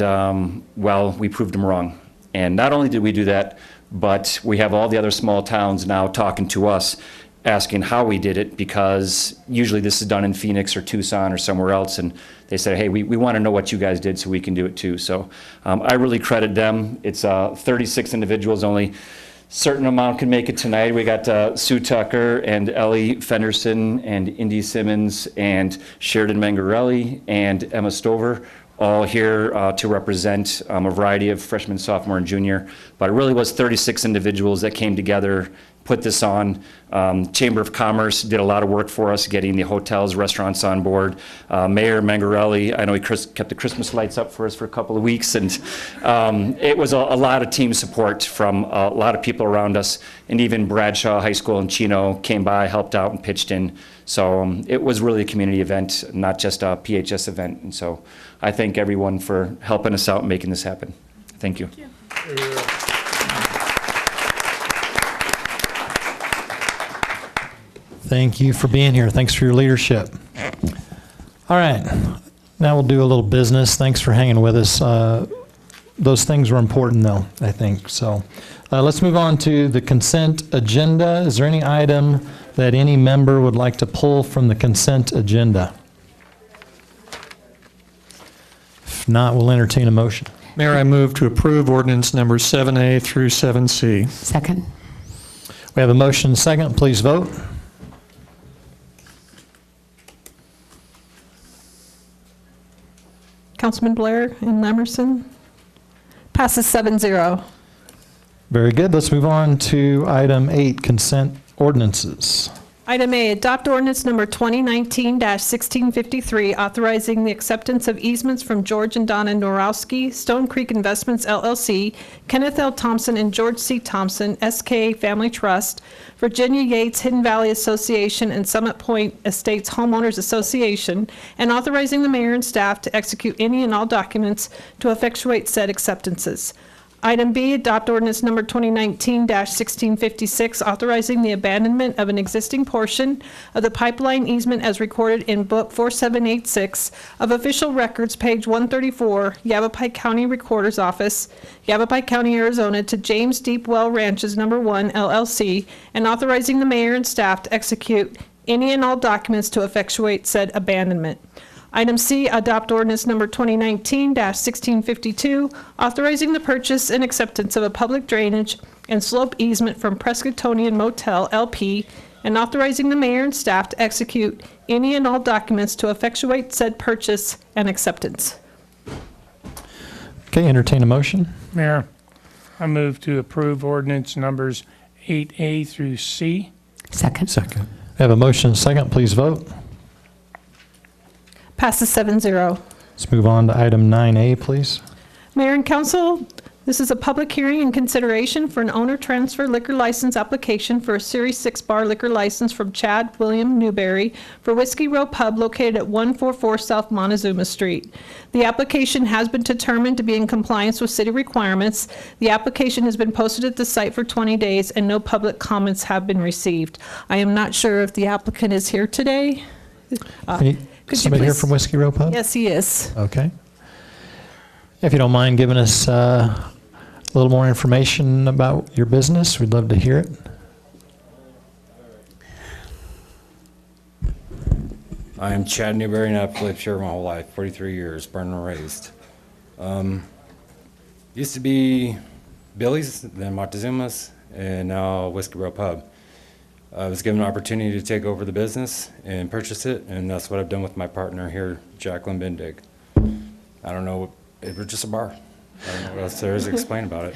well, we proved them wrong. And not only did we do that, but we have all the other small towns now talking to us, asking how we did it, because usually this is done in Phoenix or Tucson or somewhere else, and they said, hey, we want to know what you guys did so we can do it too. So I really credit them. It's 36 individuals, only certain amount can make it tonight. We got Sue Tucker and Ellie Fenderson and Indy Simmons and Sheridan Mangarelli and Emma Stover, all here to represent a variety of freshmen, sophomore, and junior. But it really was 36 individuals that came together, put this on. Chamber of Commerce did a lot of work for us, getting the hotels, restaurants on board. Mayor Mangarelli, I know he kept the Christmas lights up for us for a couple of weeks, and it was a lot of team support from a lot of people around us, and even Bradshaw High School in Chino came by, helped out, and pitched in. So it was really a community event, not just a PHS event. And so I thank everyone for helping us out and making this happen. Thank you. Thank you. Thank you for being here. Thanks for your leadership. All right, now we'll do a little business. Thanks for hanging with us. Those things were important, though, I think. So let's move on to the consent agenda. Is there any item that any member would like to pull from the consent agenda? If not, we'll entertain a motion. Mayor, I move to approve ordinance number 7A through 7C. Second. We have a motion and a second. Please vote. Councilman Blair and Emerson. Passes 7-0. Very good. Let's move on to item 8, consent ordinances. Item A, adopt ordinance number 2019-1653, authorizing the acceptance of easements from George and Donna Norowski, Stone Creek Investments LLC, Kenneth L. Thompson and George C. Thompson, SK Family Trust, Virginia Yates Hidden Valley Association, and Summit Point Estates Homeowners Association, and authorizing the mayor and staff to execute any and all documents to effectuate said acceptances. Item B, adopt ordinance number 2019-1656, authorizing the abandonment of an existing portion of the pipeline easement as recorded in Book 4786 of Official Records, page 134, Yavapai County Recorder's Office, Yavapai County, Arizona, to James Deep Well Ranches No. 1 LLC, and authorizing the mayor and staff to execute any and all documents to effectuate said abandonment. Item C, adopt ordinance number 2019-1652, authorizing the purchase and acceptance of a public drainage and slope easement from Prescottonian Motel LP, and authorizing the mayor and staff to execute any and all documents to effectuate said purchase and acceptance. Okay, entertain a motion. Mayor, I move to approve ordinance numbers 8A through C. Second. Second. I have a motion and a second. Please vote. Passes 7-0. Let's move on to item 9A, please. Mayor and council, this is a public hearing and consideration for an owner transfer liquor license application for a Series 6 bar liquor license from Chad William Newberry for Whiskey Row Pub located at 144 South Montezuma Street. The application has been determined to be in compliance with city requirements. The application has been posted at the site for 20 days and no public comments have been received. I am not sure if the applicant is here today. Somebody here from Whiskey Row Pub? Yes, he is. Okay. If you don't mind giving us a little more information about your business, we'd love to hear it. I'm Chad Newberry, and I've lived here my whole life, 43 years, born and raised. Used to be Billy's, then Montezuma's, and now Whiskey Row Pub. I was given an opportunity to take over the business and purchase it, and that's what I've done with my partner here, Jacqueline Bindig. I don't know, it was just a bar. I don't know what else there is to explain about it.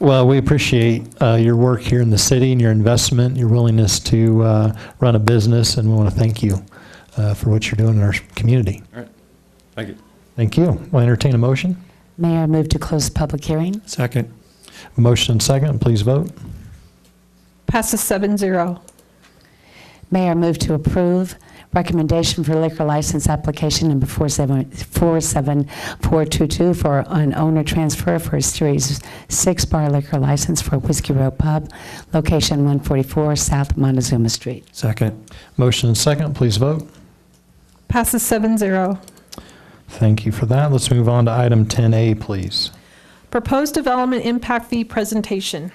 Well, we appreciate your work here in the city and your investment, your willingness to run a business, and we want to thank you for what you're doing in our community. All right, thank you. Thank you. We'll entertain a motion. Mayor, I move to close the public hearing. Second. A motion and second. Please vote. Passes 7-0. Mayor, I move to approve recommendation for liquor license application number 47422 for an owner transfer for a Series 6 bar liquor license for Whiskey Row Pub, location 144 South Montezuma Street. Second. Motion and second. Please vote. Passes 7-0. Thank you for that. Let's move on to item 10A, please. Proposed development impact fee presentation.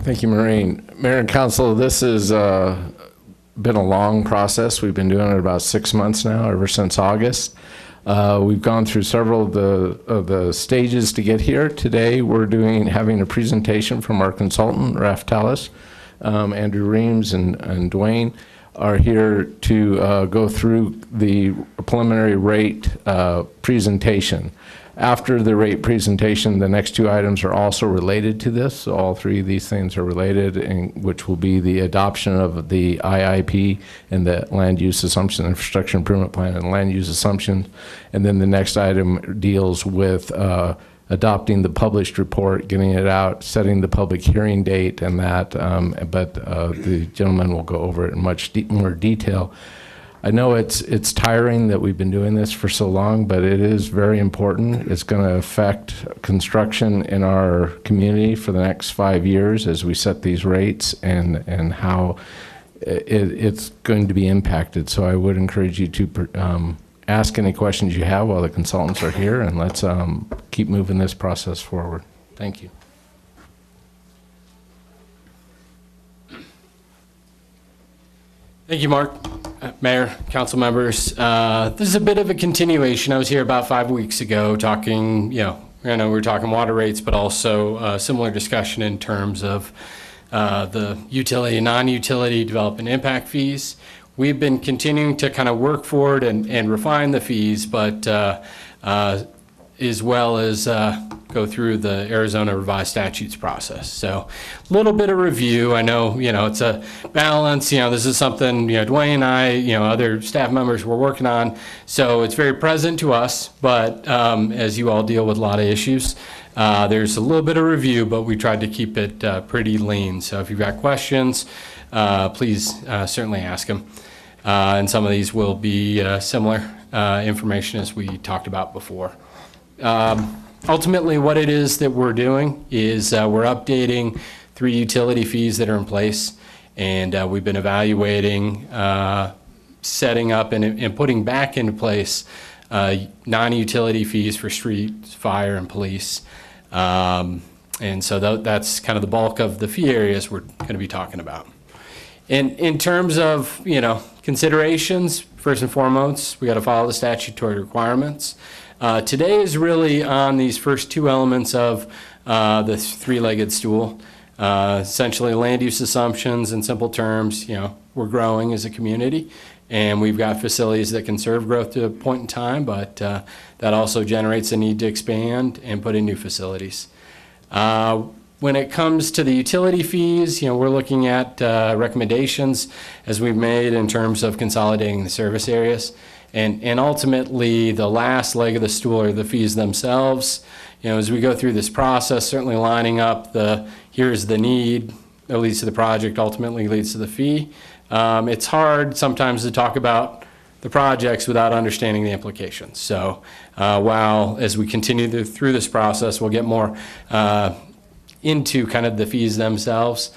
Thank you, Maureen. Mayor and Council, this has been a long process. We've been doing it about 6 months now, ever since August. We've gone through several of the stages to get here. Today, we're having a presentation from our consultant, Raf Tallis. Andrew Reams and Dwayne are here to go through the preliminary rate presentation. After the rate presentation, the next two items are also related to this. So all three of these things are related, which will be the adoption of the IIP and the Land Use Assumption, Infrastructure Improvement Plan and Land Use Assumption. And then the next item deals with adopting the published report, getting it out, setting the public hearing date and that, but the gentleman will go over it in much more detail. I know it's tiring that we've been doing this for so long, but it is very important. It's going to affect construction in our community for the next 5 years as we set these rates and how it's going to be impacted. So I would encourage you to ask any questions you have while the consultants are here, and let's keep moving this process forward. Thank you. Thank you, Mark. Mayor, council members. This is a bit of a continuation. I was here about 5 weeks ago talking, we were talking water rates, but also a similar discussion in terms of the utility and non-utility development impact fees. We've been continuing to kind of work forward and refine the fees, but as well as go through the Arizona revised statutes process. So a little bit of review. I know, it's a balance. This is something, Dwayne and I, other staff members were working on. So it's very present to us, but as you all deal with a lot of issues, there's a little bit of review, but we tried to keep it pretty lean. So if you've got questions, please certainly ask them. And some of these will be similar information as we talked about before. Ultimately, what it is that we're doing is we're updating 3 utility fees that are in place, and we've been evaluating setting up and putting back into place non-utility fees for streets, fire, and police. And so that's kind of the bulk of the fee areas we're going to be talking about. In terms of, considerations, first and foremost, we got to follow the statutory requirements. Today is really on these first 2 elements of the 3-legged stool. Essentially land use assumptions in simple terms, we're growing as a community and we've got facilities that can serve growth to a point in time, but that also generates a need to expand and put in new facilities. When it comes to the utility fees, we're looking at recommendations as we've made in terms of consolidating the service areas. And ultimately, the last leg of the stool are the fees themselves. As we go through this process, certainly lining up here's the need that leads to the project, ultimately leads to the fee. It's hard sometimes to talk about the projects without understanding the implications. So while as we continue through this process, we'll get more into kind of the fees themselves,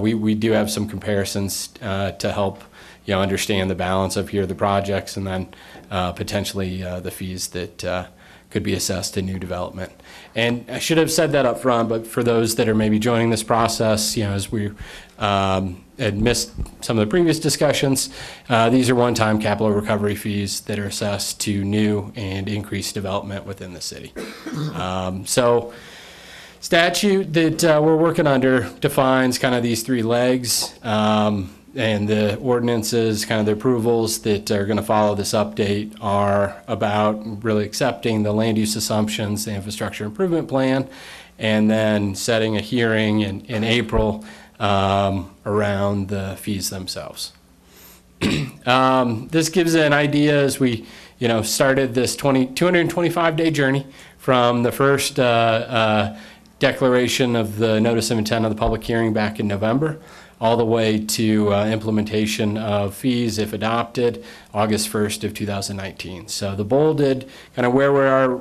we do have some comparisons to help understand the balance of here the projects and then potentially the fees that could be assessed in new development. And I should have said that up front, but for those that are maybe joining this process, as we had missed some of the previous discussions, these are one-time capital recovery fees that are assessed to new and increased development within the city. So statute that we're working under defines kind of these 3 legs. And the ordinances, kind of the approvals that are going to follow this update are about really accepting the land use assumptions, the infrastructure improvement plan, and then setting a hearing in April around the fees themselves. This gives an idea as we started this 225-day journey from the first declaration of the notice of intent of the public hearing back in November, all the way to implementation of fees, if adopted, August 1st of 2019. So the bolded, kind of where we are,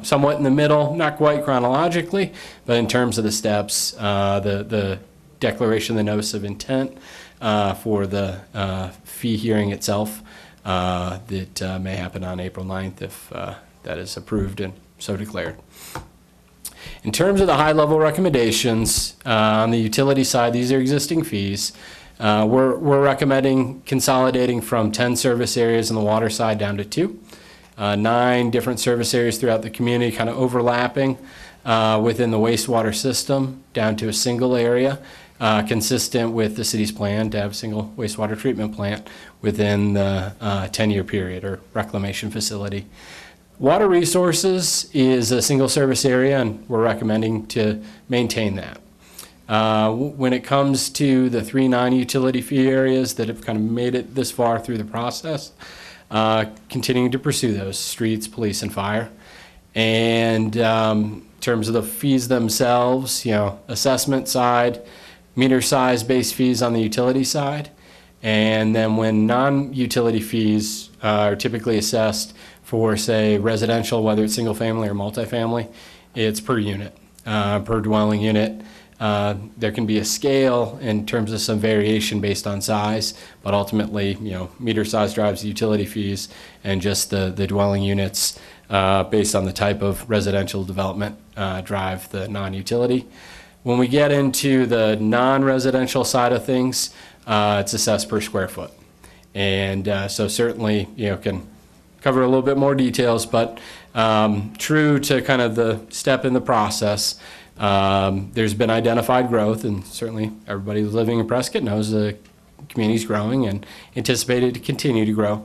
somewhat in the middle, not quite chronologically, but in terms of the steps, the declaration, the notice of intent for the fee hearing itself that may happen on April 9th if that is approved and so declared. In terms of the high-level recommendations, on the utility side, these are existing fees. We're recommending consolidating from 10 service areas on the water side down to 2. 9 different service areas throughout the community, kind of overlapping within the wastewater system down to a single area, consistent with the city's plan to have a single wastewater treatment plant within the 10-year period or reclamation facility. Water resources is a single service area, and we're recommending to maintain that. When it comes to the 3 non-utility fee areas that have kind of made it this far through the process, continuing to pursue those, streets, police, and fire. And in terms of the fees themselves, assessment side, meter size based fees on the utility side. And then when non-utility fees are typically assessed for, say, residential, whether it's single family or multifamily, it's per unit, per dwelling unit. There can be a scale in terms of some variation based on size, but ultimately, meter size drives the utility fees, and just the dwelling units based on the type of residential development drive the non-utility. When we get into the non-residential side of things, it's assessed per square foot. And so certainly, can cover a little bit more details, but true to kind of the step in the process, there's been identified growth, and certainly everybody who's living in Prescott knows the community's growing and anticipated to continue to grow.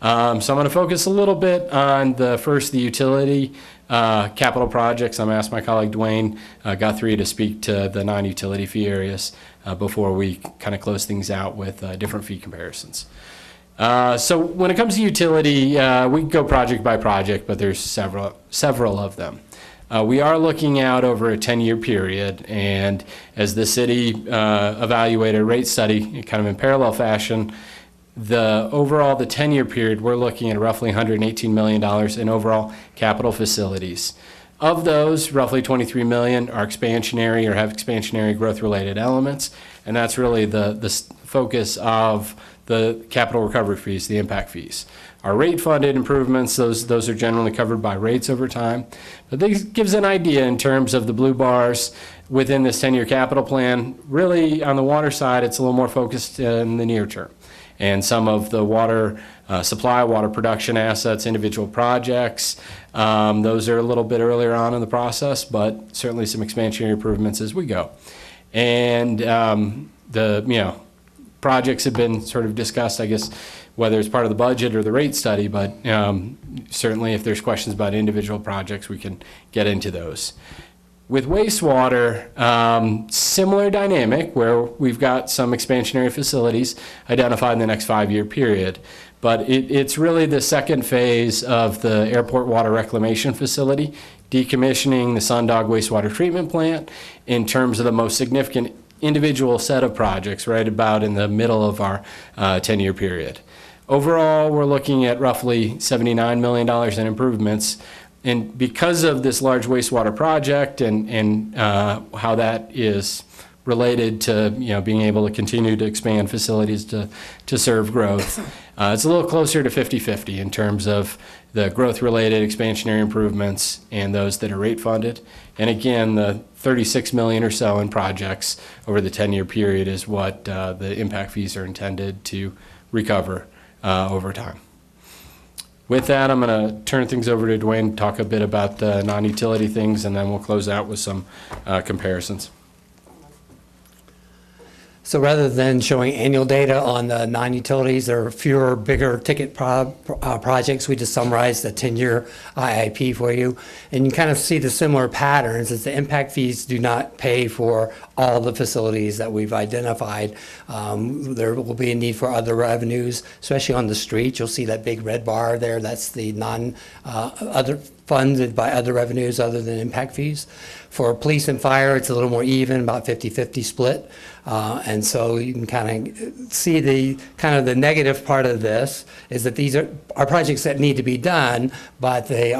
So I'm going to focus a little bit on the utility capital projects. I'm going to ask my colleague Dwayne Guthrie to speak to the non-utility fee areas before we kind of close things out with different fee comparisons. So when it comes to utility, we go project by project, but there's several of them. We are looking out over a 10-year period, and as the city evaluated a rate study kind of in parallel fashion, the 10-year period, we're looking at roughly $118 million in overall capital facilities. Of those, roughly $23 million are expansionary or have expansionary growth-related elements, and that's really the focus of the capital recovery fees, the impact fees. Our rate-funded improvements, those are generally covered by rates over time. But this gives an idea in terms of the blue bars within this 10-year capital plan. Really, on the water side, it's a little more focused in the near term. And some of the water supply, water production assets, individual projects, those are a little bit earlier on in the process, but certainly some expansionary improvements as we go. And the projects have been sort of discussed, I guess, whether it's part of the budget or the rate study, but certainly if there's questions about individual projects, we can get into those. With wastewater, similar dynamic where we've got some expansionary facilities identified in the next 5-year period, but it's really the second phase of the airport water reclamation facility, decommissioning the Sundog wastewater treatment plant in terms of the most significant individual set of projects right about in the middle of our 10-year period. Overall, we're looking at roughly $79 million in improvements. And because of this large wastewater project and how that is related to being able to continue to expand facilities to serve growth, it's a little closer to 50-50 in terms of the growth-related expansionary improvements and those that are rate-funded. And again, the $36 million or so in projects over the 10-year period is what the impact fees are intended to recover over time. With that, I'm going to turn things over to Dwayne to talk a bit about the non-utility things, and then we'll close out with some comparisons. So rather than showing annual data on the non-utilities, there are fewer, bigger ticket projects. We just summarized the 10-year IIP for you. And you kind of see the similar patterns as the impact fees do not pay for all the facilities that we've identified. There will be a need for other revenues, especially on the streets. You'll see that big red bar there. That's the other funded by other revenues other than impact fees. For police and fire, it's a little more even, about 50-50 split. And so you can kind of see the negative part of this is that these are projects that need to be done, but the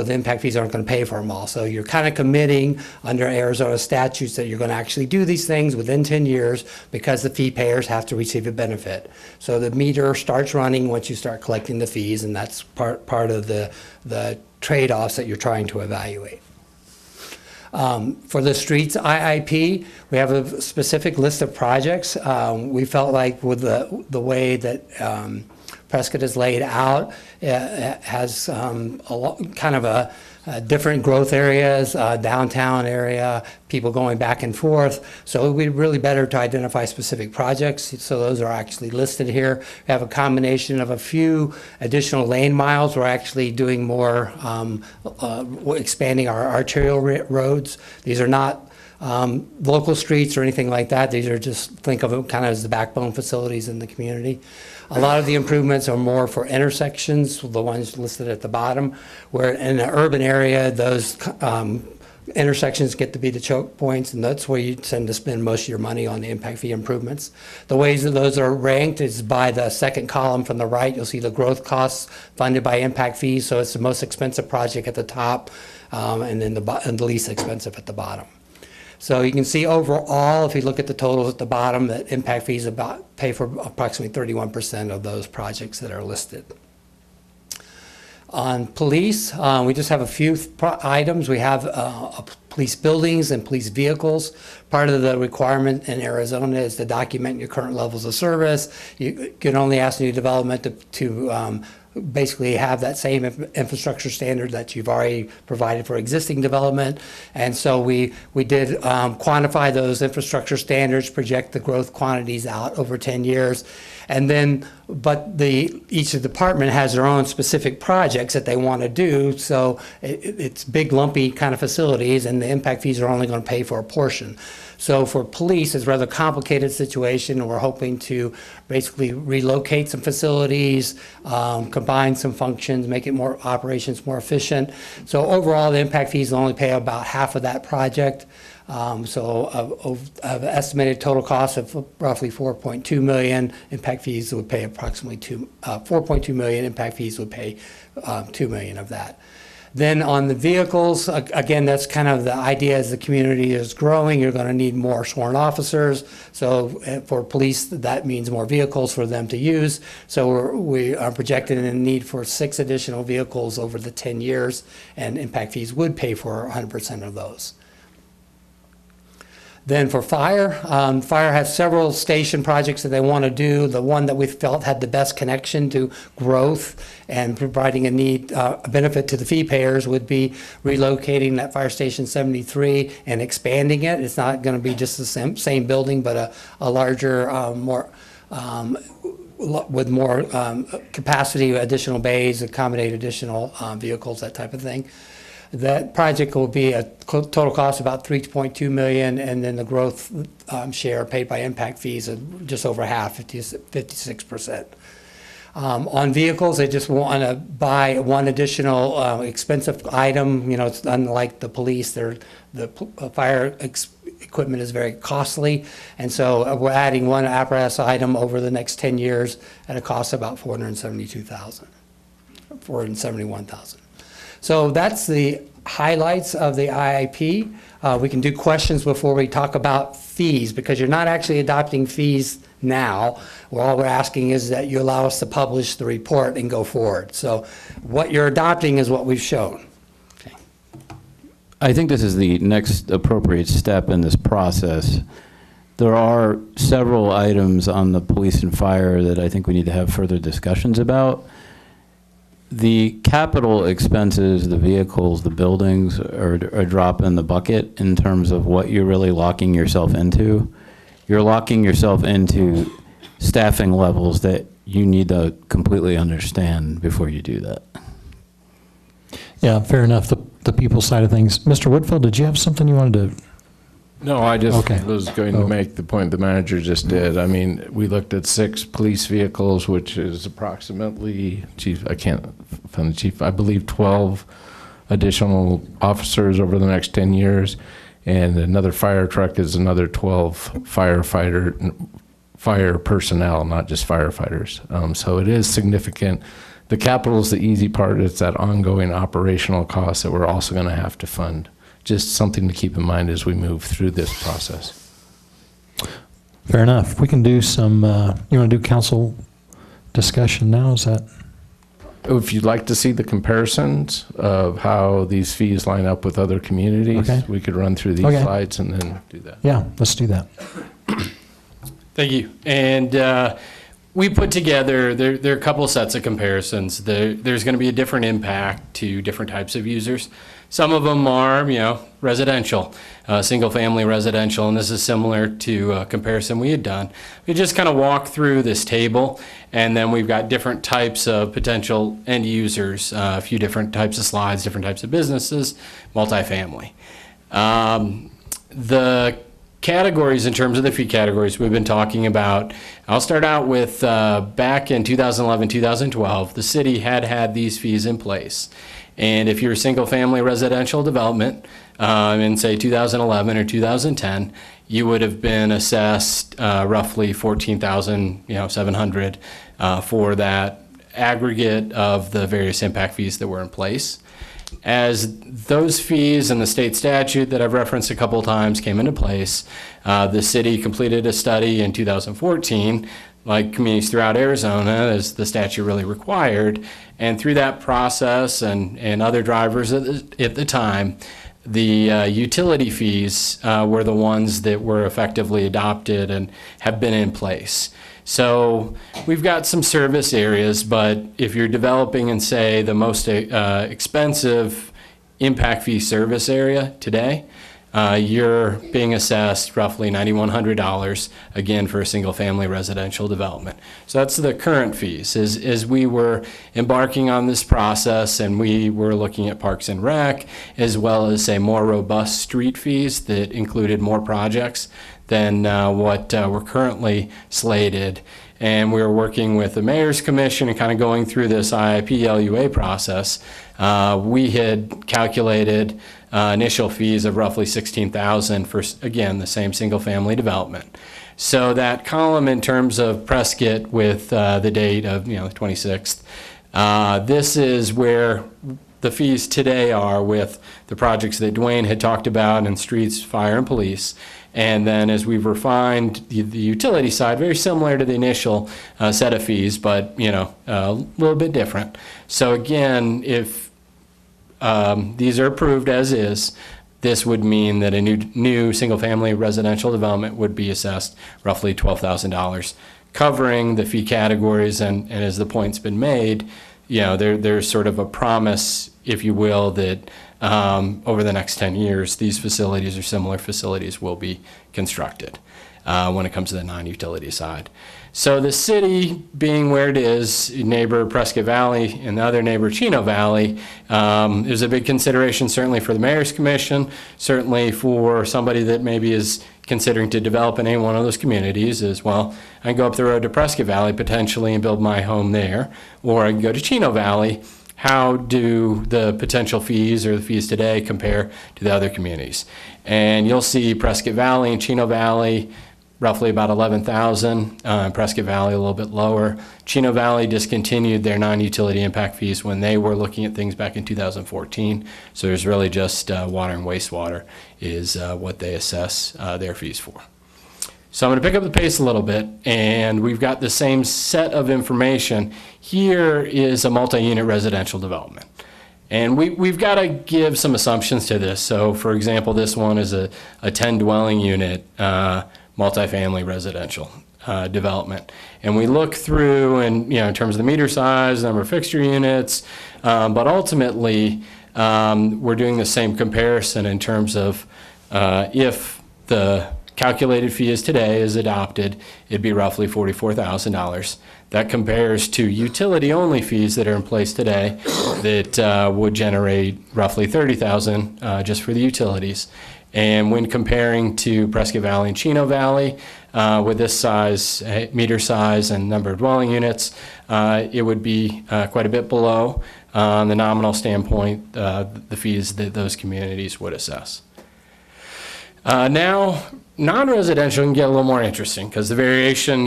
impact fees aren't going to pay for them all. So you're kind of committing under Arizona statutes that you're going to actually do these things within 10 years because the fee payers have to receive a benefit. So the meter starts running once you start collecting the fees, and that's part of the trade-offs that you're trying to evaluate. For the streets IIP, we have a specific list of projects. We felt like with the way that Prescott is laid out, it has kind of a different growth areas, downtown area, people going back and forth. So it would be really better to identify specific projects. So those are actually listed here. We have a combination of a few additional lane miles. We're actually doing more, expanding our arterial roads. These are not local streets or anything like that. These are just, think of them kind of as the backbone facilities in the community. A lot of the improvements are more for intersections, the ones listed at the bottom, where in the urban area, those intersections get to be the choke points, and that's where you tend to spend most of your money on the impact fee improvements. The ways that those are ranked is by the second column from the right. You'll see the growth costs funded by impact fees, so it's the most expensive project at the top, and then the least expensive at the bottom. So you can see overall, if you look at the totals at the bottom, that impact fees pay for approximately 31% of those projects that are listed. On police, we just have a few items. We have police buildings and police vehicles. Part of the requirement in Arizona is to document your current levels of service. You can only ask new development to basically have that same infrastructure standard that you've already provided for existing development. And so we did quantify those infrastructure standards, project the growth quantities out over 10 years. And then, but each department has their own specific projects that they want to do, so it's big lumpy kind of facilities, and the impact fees are only going to pay for a portion. So for police, it's a rather complicated situation. We're hoping to basically relocate some facilities, combine some functions, make it more operations more efficient. So overall, the impact fees will only pay about half of that project. So of estimated total cost of roughly $4.2 million, impact fees would pay approximately $4.2 million. Impact fees would pay $2 million of that. Then on the vehicles, again, that's kind of the idea as the community is growing, you're going to need more sworn officers. So for police, that means more vehicles for them to use. So we are projecting a need for 6 additional vehicles over the 10 years, and impact fees would pay for 100% of those. Then for fire, fire has several station projects that they want to do. The one that we felt had the best connection to growth and providing a benefit to the fee payers would be relocating that Fire Station 73 and expanding it. It's not going to be just the same building, but a larger, with more capacity, additional bays, accommodate additional vehicles, that type of thing. That project will be a total cost of about $3.2 million, and then the growth share paid by impact fees of just over half, 56%. On vehicles, they just want to buy one additional expensive item. You know, it's unlike the police. The fire equipment is very costly, and so we're adding one apparatus item over the next 10 years at a cost of about $471,000. So that's the highlights of the IIP. We can do questions before we talk about fees, because you're not actually adopting fees now. All we're asking is that you allow us to publish the report and go forward. So what you're adopting is what we've shown. Okay. I think this is the next appropriate step in this process. There are several items on the police and fire that I think we need to have further discussions about. The capital expenses, the vehicles, the buildings are a drop in the bucket in terms of what you're really locking yourself into. You're locking yourself into staffing levels that you need to completely understand before you do that. Yeah, fair enough. The people side of things. Mr. Woodfield, did you have something you wanted to? No, I just was going to make the point the manager just did. I mean, we looked at 6 police vehicles, which is approximately, I believe 12 additional officers over the next 10 years. And another fire truck is another 12 fire personnel, not just firefighters. So it is significant. The capital is the easy part. It's that ongoing operational cost that we're also going to have to fund. Just something to keep in mind as we move through this process. Fair enough. We can do some, you want to do council discussion now? Is that? If you'd like to see the comparisons of how these fees line up with other communities, we could run through these slides and then do that. Yeah, let's do that. Thank you. And we put together, there are a couple sets of comparisons. There's going to be a different impact to different types of users. Some of them are, residential, single-family residential, and this is similar to a comparison we had done. We just kind of walk through this table, and then we've got different types of potential end users, a few different types of slides, different types of businesses, multifamily. The categories, in terms of the fee categories we've been talking about, I'll start out with back in 2011, 2012, the city had these fees in place. And if you're a single-family residential development in, say, 2011 or 2010, you would have been assessed roughly $14,700 for that aggregate of the various impact fees that were in place. As those fees and the state statute that I've referenced a couple of times came into place, the city completed a study in 2014, like communities throughout Arizona, as the statute really required. And through that process and other drivers at the time, the utility fees were the ones that were effectively adopted and have been in place. So we've got some service areas, but if you're developing in, say, the most expensive impact fee service area today, you're being assessed roughly $9,100, again, for a single-family residential development. So that's the current fees. As we were embarking on this process and we were looking at Parks and Rec, as well as, say, more robust street fees that included more projects than what were currently slated. And we were working with the Mayor's Commission and kind of going through this IIP LUA process. We had calculated initial fees of roughly $16,000 for, again, the same single-family development. So that column in terms of Prescott with the date of, the 26th, this is where the fees today are with the projects that Dwayne had talked about in streets, fire, and police. And then as we've refined the utility side, very similar to the initial set of fees, but a little bit different. So again, if these are approved as is, this would mean that a new single-family residential development would be assessed roughly $12,000, covering the fee categories. And as the point's been made, there's sort of a promise, if you will, that over the next 10 years, these facilities or similar facilities will be constructed when it comes to the non-utility side. So the city, being where it is, neighbor Prescott Valley and the other neighbor Chino Valley, is a big consideration certainly for the Mayor's Commission, certainly for somebody that maybe is considering to develop in any one of those communities as well. I can go up the road to Prescott Valley potentially and build my home there, or I can go to Chino Valley. How do the potential fees or the fees today compare to the other communities? And you'll see Prescott Valley and Chino Valley roughly about $11,000. Prescott Valley a little bit lower. Chino Valley discontinued their non-utility impact fees when they were looking at things back in 2014. So there's really just water and wastewater is what they assess their fees for. So I'm going to pick up the pace a little bit, and we've got the same set of information. Here is a multi-unit residential development. And we've got to give some assumptions to this. So for example, this one is a 10 dwelling unit multifamily residential development. And we look through and, in terms of the meter size, number of fixture units, but ultimately we're doing the same comparison in terms of if the calculated fee is today is adopted, it'd be roughly $44,000. That compares to utility-only fees that are in place today that would generate roughly $30,000 just for the utilities. And when comparing to Prescott Valley and Chino Valley, with this size, meter size and number of dwelling units, it would be quite a bit below the nominal standpoint, the fees that those communities would assess. Now, non-residential can get a little more interesting because the variation,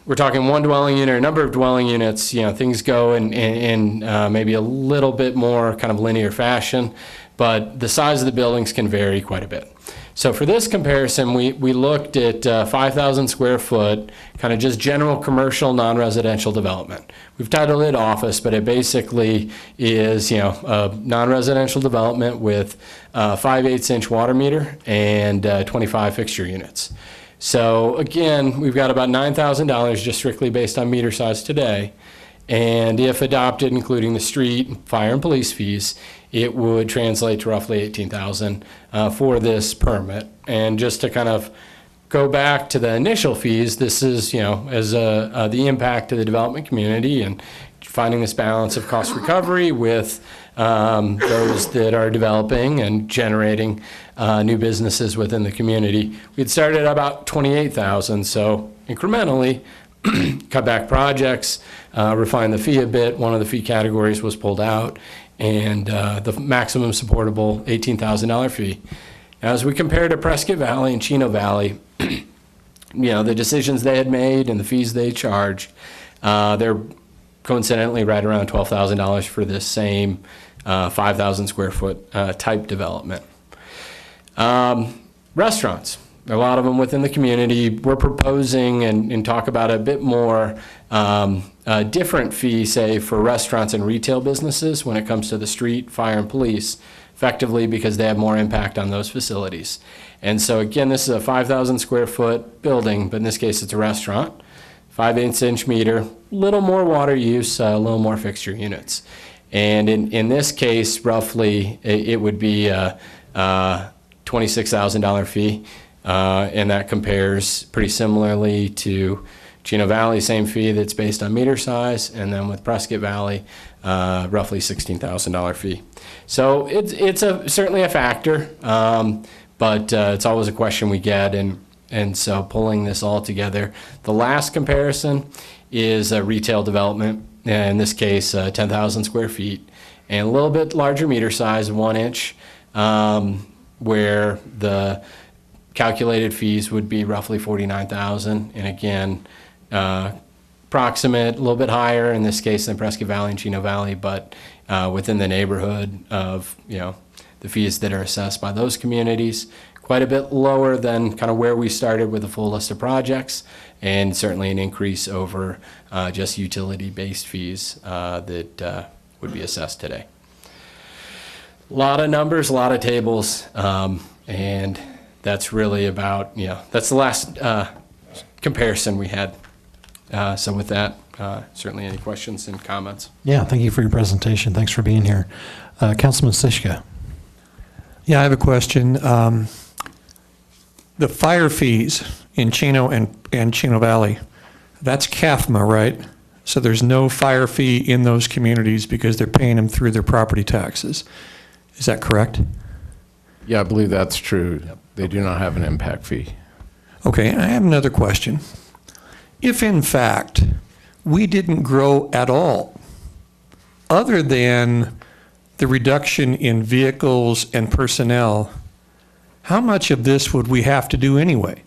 we're talking one dwelling unit or number of dwelling units, things go in maybe a little bit more kind of linear fashion, but the size of the buildings can vary quite a bit. So for this comparison, we looked at 5,000 square foot, kind of just general commercial non-residential development. We've titled it office, but it basically is, a non-residential development with 5/8 inch water meter and 25 fixture units. So again, we've got about $9,000 just strictly based on meter size today. And if adopted, including the street, fire, and police fees, it would translate to roughly $18,000 for this permit. And just to kind of go back to the initial fees, this is, as the impact to the development community and finding this balance of cost recovery with those that are developing and generating new businesses within the community. We'd started at about $28,000, so incrementally cut back projects, refine the fee a bit. One of the fee categories was pulled out, and the maximum supportable $18,000 fee. Now, as we compare to Prescott Valley and Chino Valley, the decisions they had made and the fees they charged, they're coincidentally right around $12,000 for this same 5,000 square foot type development. Restaurants. A lot of them within the community. We're proposing and talk about a bit more different fee, say, for restaurants and retail businesses when it comes to the street, fire, and police, effectively because they have more impact on those facilities. And so again, this is a 5,000 square foot building, but in this case it's a restaurant, 5/8 inch meter, little more water use, a little more fixture units. And in this case, roughly, it would be $26,000 fee. And that compares pretty similarly to Chino Valley, same fee that's based on meter size, and then with Prescott Valley, roughly $16,000 fee. So it's certainly a factor, but it's always a question we get, and so pulling this all together. The last comparison is a retail development, in this case 10,000 square feet, and a little bit larger meter size, 1 inch, where the calculated fees would be roughly $49,000, and again, approximate, a little bit higher in this case than Prescott Valley and Chino Valley, but within the neighborhood of the fees that are assessed by those communities. Quite a bit lower than kind of where we started with a full list of projects, and certainly an increase over just utility-based fees that would be assessed today. A lot of numbers, a lot of tables, and that's really about, that's the last comparison we had. So with that, certainly any questions and comments? Yeah, thank you for your presentation. Thanks for being here. Councilman Sischka. Yeah, I have a question. The fire fees in Chino and Chino Valley, that's CAFMA, right? So there's no fire fee in those communities because they're paying them through their property taxes. Is that correct? Yeah, I believe that's true. Yep. They do not have an impact fee. Okay, I have another question. If in fact we didn't grow at all, other than the reduction in vehicles and personnel, how much of this would we have to do anyway?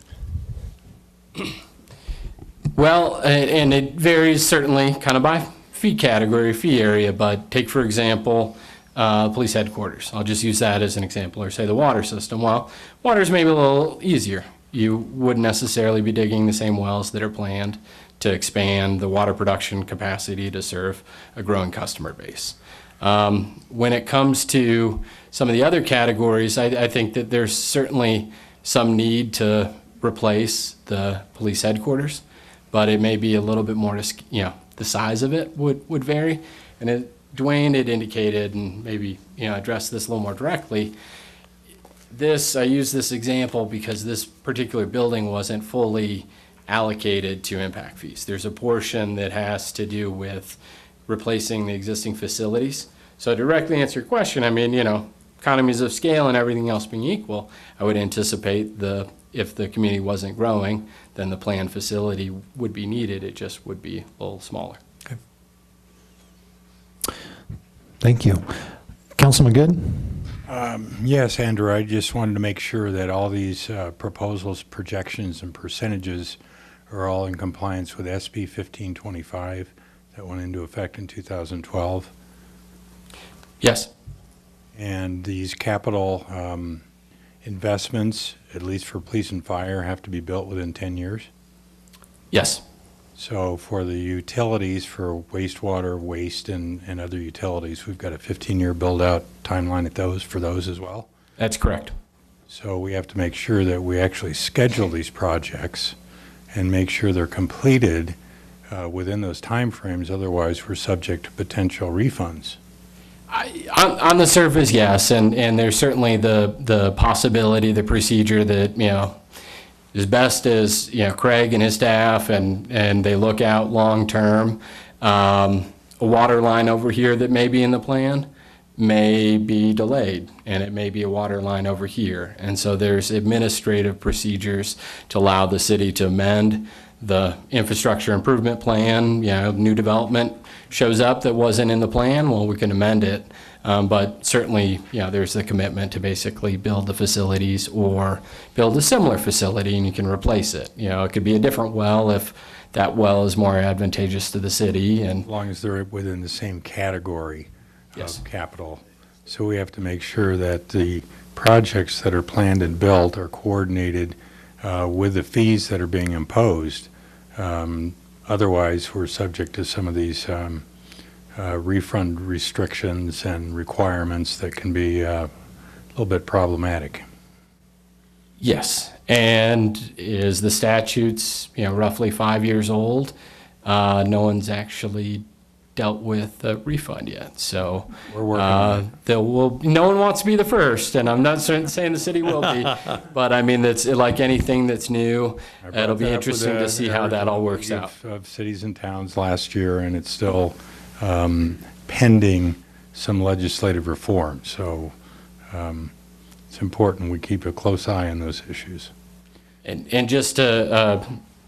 Well, and it varies certainly kind of by fee category, fee area, but take for example, police headquarters. I'll just use that as an example, or say the water system. Well, water's maybe a little easier. You wouldn't necessarily be digging the same wells that are planned to expand the water production capacity to serve a growing customer base. When it comes to some of the other categories, I think that there's certainly some need to replace the police headquarters, but it may be a little bit more, the size of it would vary. And Dwayne had indicated, and maybe address this a little more directly, I use this example because this particular building wasn't fully allocated to impact fees. There's a portion that has to do with replacing the existing facilities. So to directly answer your question, I mean, economies of scale and everything else being equal, I would anticipate if the community wasn't growing, then the planned facility would be needed. It just would be a little smaller. Okay. Thank you. Councilman Good? Yes, Andrew, I just wanted to make sure that all these proposals, projections, and percentages are all in compliance with SB 1525 that went into effect in 2012. Yes. And these capital investments, at least for police and fire, have to be built within 10 years? Yes. So for the utilities, for wastewater, waste, and other utilities, we've got a 15-year build-out timeline for those as well? That's correct. So we have to make sure that we actually schedule these projects and make sure they're completed within those timeframes. Otherwise, we're subject to potential refunds. On the surface, yes, and there's certainly the possibility, the procedure that, as best as, Craig and his staff and they look out long-term, a water line over here that may be in the plan may be delayed, and it may be a water line over here. And so there's administrative procedures to allow the city to amend the infrastructure improvement plan. New development shows up that wasn't in the plan, well, we can amend it. But certainly, there's the commitment to basically build the facilities or build a similar facility and you can replace it. It could be a different well if that well is more advantageous to the city. And as long as they're within the same category of capital. So we have to make sure that the projects that are planned and built are coordinated with the fees that are being imposed. Otherwise, we're subject to some of these refund restrictions and requirements that can be a little bit problematic. Yes, and is the statutes roughly 5 years old? No one's actually dealt with the refund yet. So We're working on no one wants to be the first, and I'm not saying the city will be, but I mean, it's like anything that's new. It'll be interesting to see how that all works out. Of cities and towns last year, and it's still pending some legislative reform. So it's important we keep a close eye on those issues. And just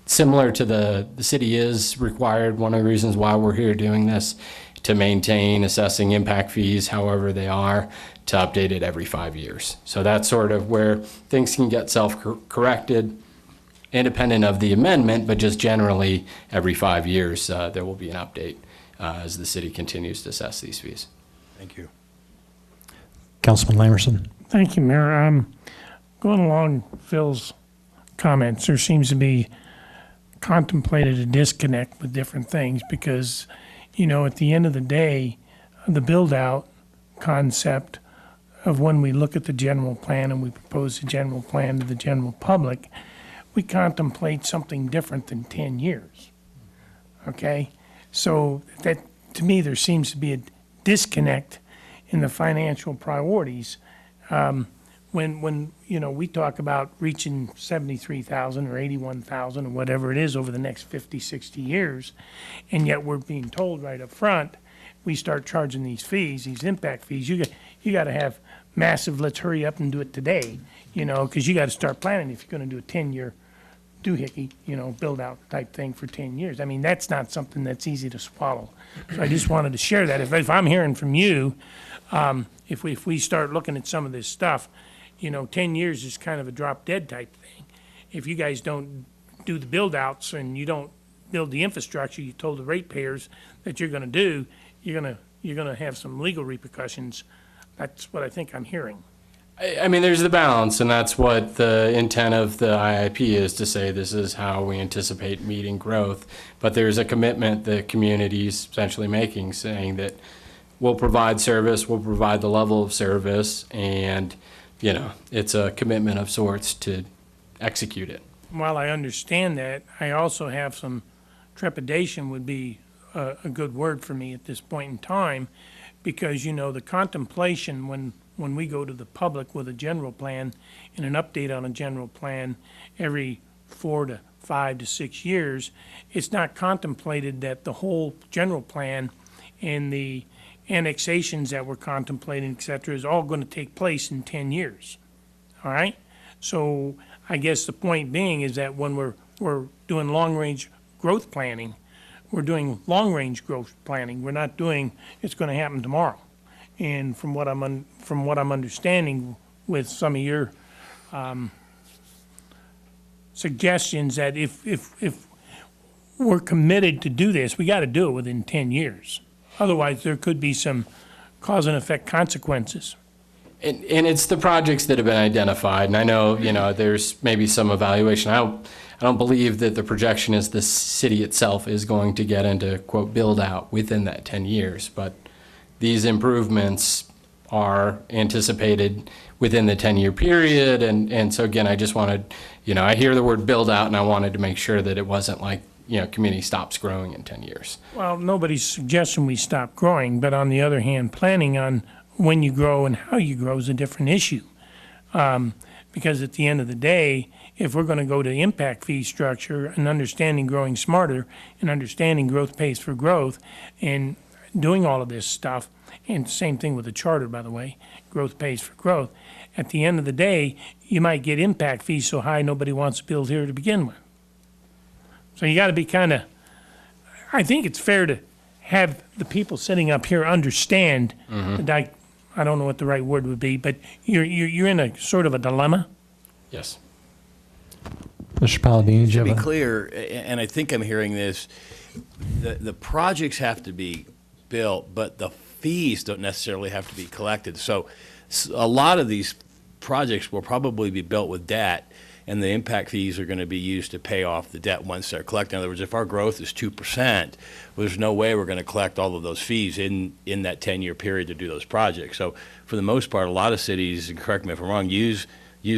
similar to the city is required, one of the reasons why we're here doing this, to maintain assessing impact fees however they are, to update it every 5 years. So that's sort of where things can get self-corrected, independent of the amendment, but just generally every 5 years there will be an update as the city continues to assess these fees. Thank you. Councilman Lamerson. Thank you, Mayor. Going along Phil's comments, there seems to be contemplated a disconnect with different things because, at the end of the day, the build-out concept of when we look at the general plan and we propose the general plan to the general public, we contemplate something different than 10 years. Okay? So that, to me, there seems to be a disconnect in the financial priorities. When we talk about reaching 73,000 or 81,000 or whatever it is over the next 50, 60 years, and yet we're being told right up front, we start charging these fees, these impact fees, you got to have massive, let's hurry up and do it today, because you got to start planning if you're going to do a 10-year doohickey, build out type thing for 10 years. I mean, that's not something that's easy to swallow. So I just wanted to share that. If I'm hearing from you, if we start looking at some of this stuff, 10 years is kind of a drop dead type thing. If you guys don't do the build outs and you don't build the infrastructure you told the ratepayers that you're going to do, you're going to have some legal repercussions. That's what I think I'm hearing. I mean, there's the balance, and that's what the intent of the IIP is, to say this is how we anticipate meeting growth. But there's a commitment the community's essentially making, saying that we'll provide service, we'll provide the level of service, and it's a commitment of sorts to execute it. While I understand that, I also have some trepidation would be a good word for me at this point in time, because, the contemplation when we go to the public with a general plan and an update on a general plan every 4 to 5 to 6 years, it's not contemplated that the whole general plan and the annexations that we're contemplating, et cetera, is all going to take place in 10 years. All right? So I guess the point being is that when we're doing long-range growth planning, we're doing long-range growth planning. We're not doing it's going to happen tomorrow. And from what I'm understanding with some of your suggestions, that if we're committed to do this, we got to do it within 10 years. Otherwise, there could be some cause and effect consequences. And it's the projects that have been identified, and I know, there's maybe some evaluation. I don't believe that the projection is the city itself is going to get into, quote, build out within that 10 years, but these improvements are anticipated within the 10-year period, and so again, I just wanted, I hear the word build out, and I wanted to make sure that it wasn't like, community stops growing in 10 years. Well, nobody's suggesting we stop growing, but on the other hand, planning on when you grow and how you grow is a different issue. Because at the end of the day, if we're going to go to the impact fee structure and understanding growing smarter and understanding growth pays for growth and doing all of this stuff, and same thing with the charter, by the way, growth pays for growth, at the end of the day, you might get impact fees so high nobody wants to build here to begin with. So you got to be I think it's fair to have the people sitting up here understand that I don't know what the right word would be, but you're in a sort of a dilemma. Yes. Mr. Palladini, To be clear, and I think I'm hearing this, the projects have to be built, but the fees don't necessarily have to be collected. So a lot of these projects will probably be built with debt, and the impact fees are going to be used to pay off the debt once they're collected. In other words, if our growth is 2%, there's no way we're going to collect all of those fees in that 10-year period to do those projects. So for the most part, a lot of cities, and correct me if I'm wrong, use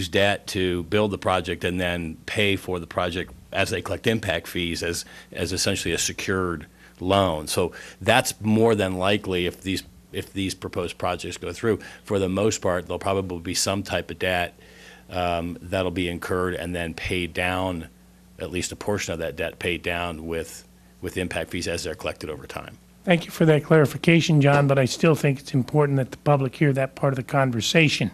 debt to build the project and then pay for the project as they collect impact fees as essentially a secured loan. So that's more than likely, if these proposed projects go through, for the most part, there'll probably be some type of debt that'll be incurred and then paid down, at least a portion of that debt paid down with impact fees as they're collected over time. Thank you for that clarification, John, but I still think it's important that the public hear that part of the conversation,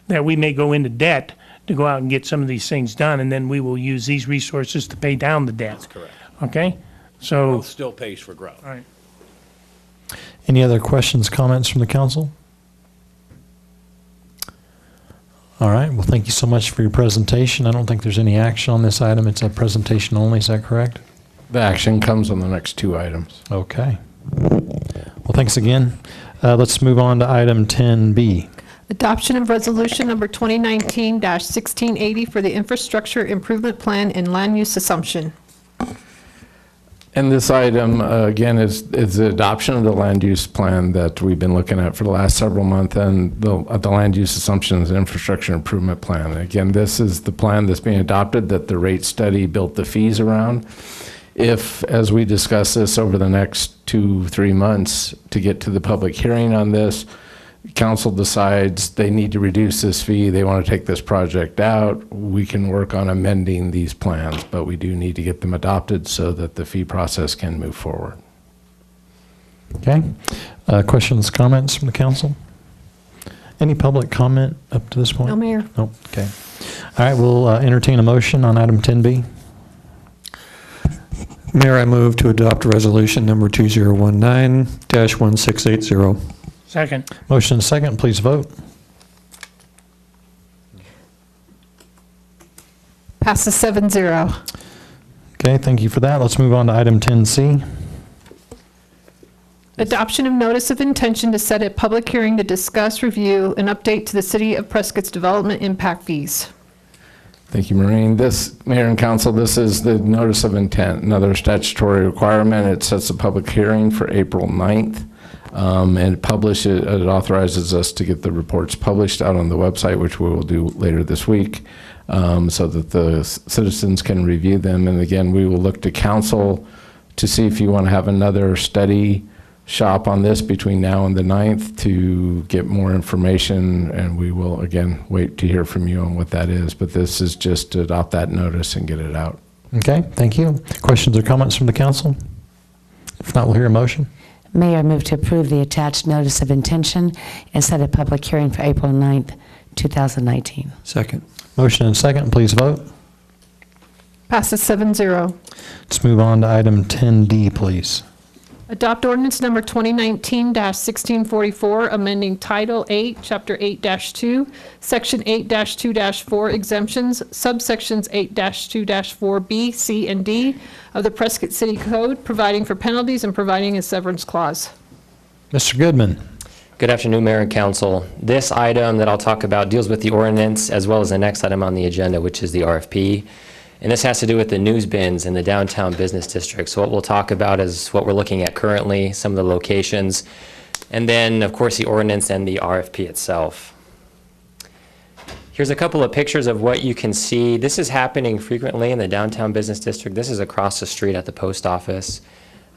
that we may go into debt to go out and get some of these things done, and then we will use these resources to pay down the debt. That's correct. Okay? So, Growth still pays for growth. all right. Any other questions, comments from the council? All right, well, thank you so much for your presentation. I don't think there's any action on this item. It's a presentation only, is that correct? The action comes on the next two items. Okay. Well, thanks again. Let's move on to item 10B. Adoption of resolution number 2019-1680 for the infrastructure improvement plan and land use assumption. And this item, again, is the adoption of the land use plan that we've been looking at for the last several months, and the land use assumptions and infrastructure improvement plan. Again, this is the plan that's being adopted that the rate study built the fees around. If, as we discuss this over the next 2-3 months to get to the public hearing on this, council decides they need to reduce this fee, they want to take this project out, we can work on amending these plans, but we do need to get them adopted so that the fee process can move forward. Okay. Questions, comments from the council? Any public comment up to this point? No, Mayor. Nope. Okay. All right, we'll entertain a motion on item 10B. Mayor, I move to adopt resolution number 2019-1680. Second. Motion and second, please vote. Passes 7-0. Okay, thank you for that. Let's move on to item 10C. Adoption of notice of intention to set a public hearing to discuss, review, and update to the City of Prescott's development impact fees. Thank you, Maureen. This, Mayor and Council, this is the notice of intent, another statutory requirement. It sets a public hearing for April 9th. And it authorizes us to get the reports published out on the website, which we will do later this week, so that the citizens can review them. And again, we will look to council to see if you want to have another study shop on this between now and the 9th to get more information, and we will again wait to hear from you on what that is. But this is just to adopt that notice and get it out. Okay, thank you. Questions or comments from the council? If not, we'll hear a motion. Mayor, I move to approve the attached notice of intention and set a public hearing for April 9th, 2019. Second. Motion and second, please vote. Passes 7-0. Let's move on to item 10D, please. Adopt ordinance number 2019-1644, amending Title 8, Chapter 8-2, Section 8-2-4 exemptions, subsections 8-2-4B, C, and D of the Prescott City Code, providing for penalties and providing a severance clause. Mr. Goodman. Good afternoon, Mayor and Council. This item that I'll talk about deals with the ordinance as well as the next item on the agenda, which is the RFP. And this has to do with the news bins in the downtown business district. So what we'll talk about is what we're looking at currently, some of the locations, and then, of course, the ordinance and the RFP itself. Here's a couple of pictures of what you can see. This is happening frequently in the downtown business district. This is across the street at the post office.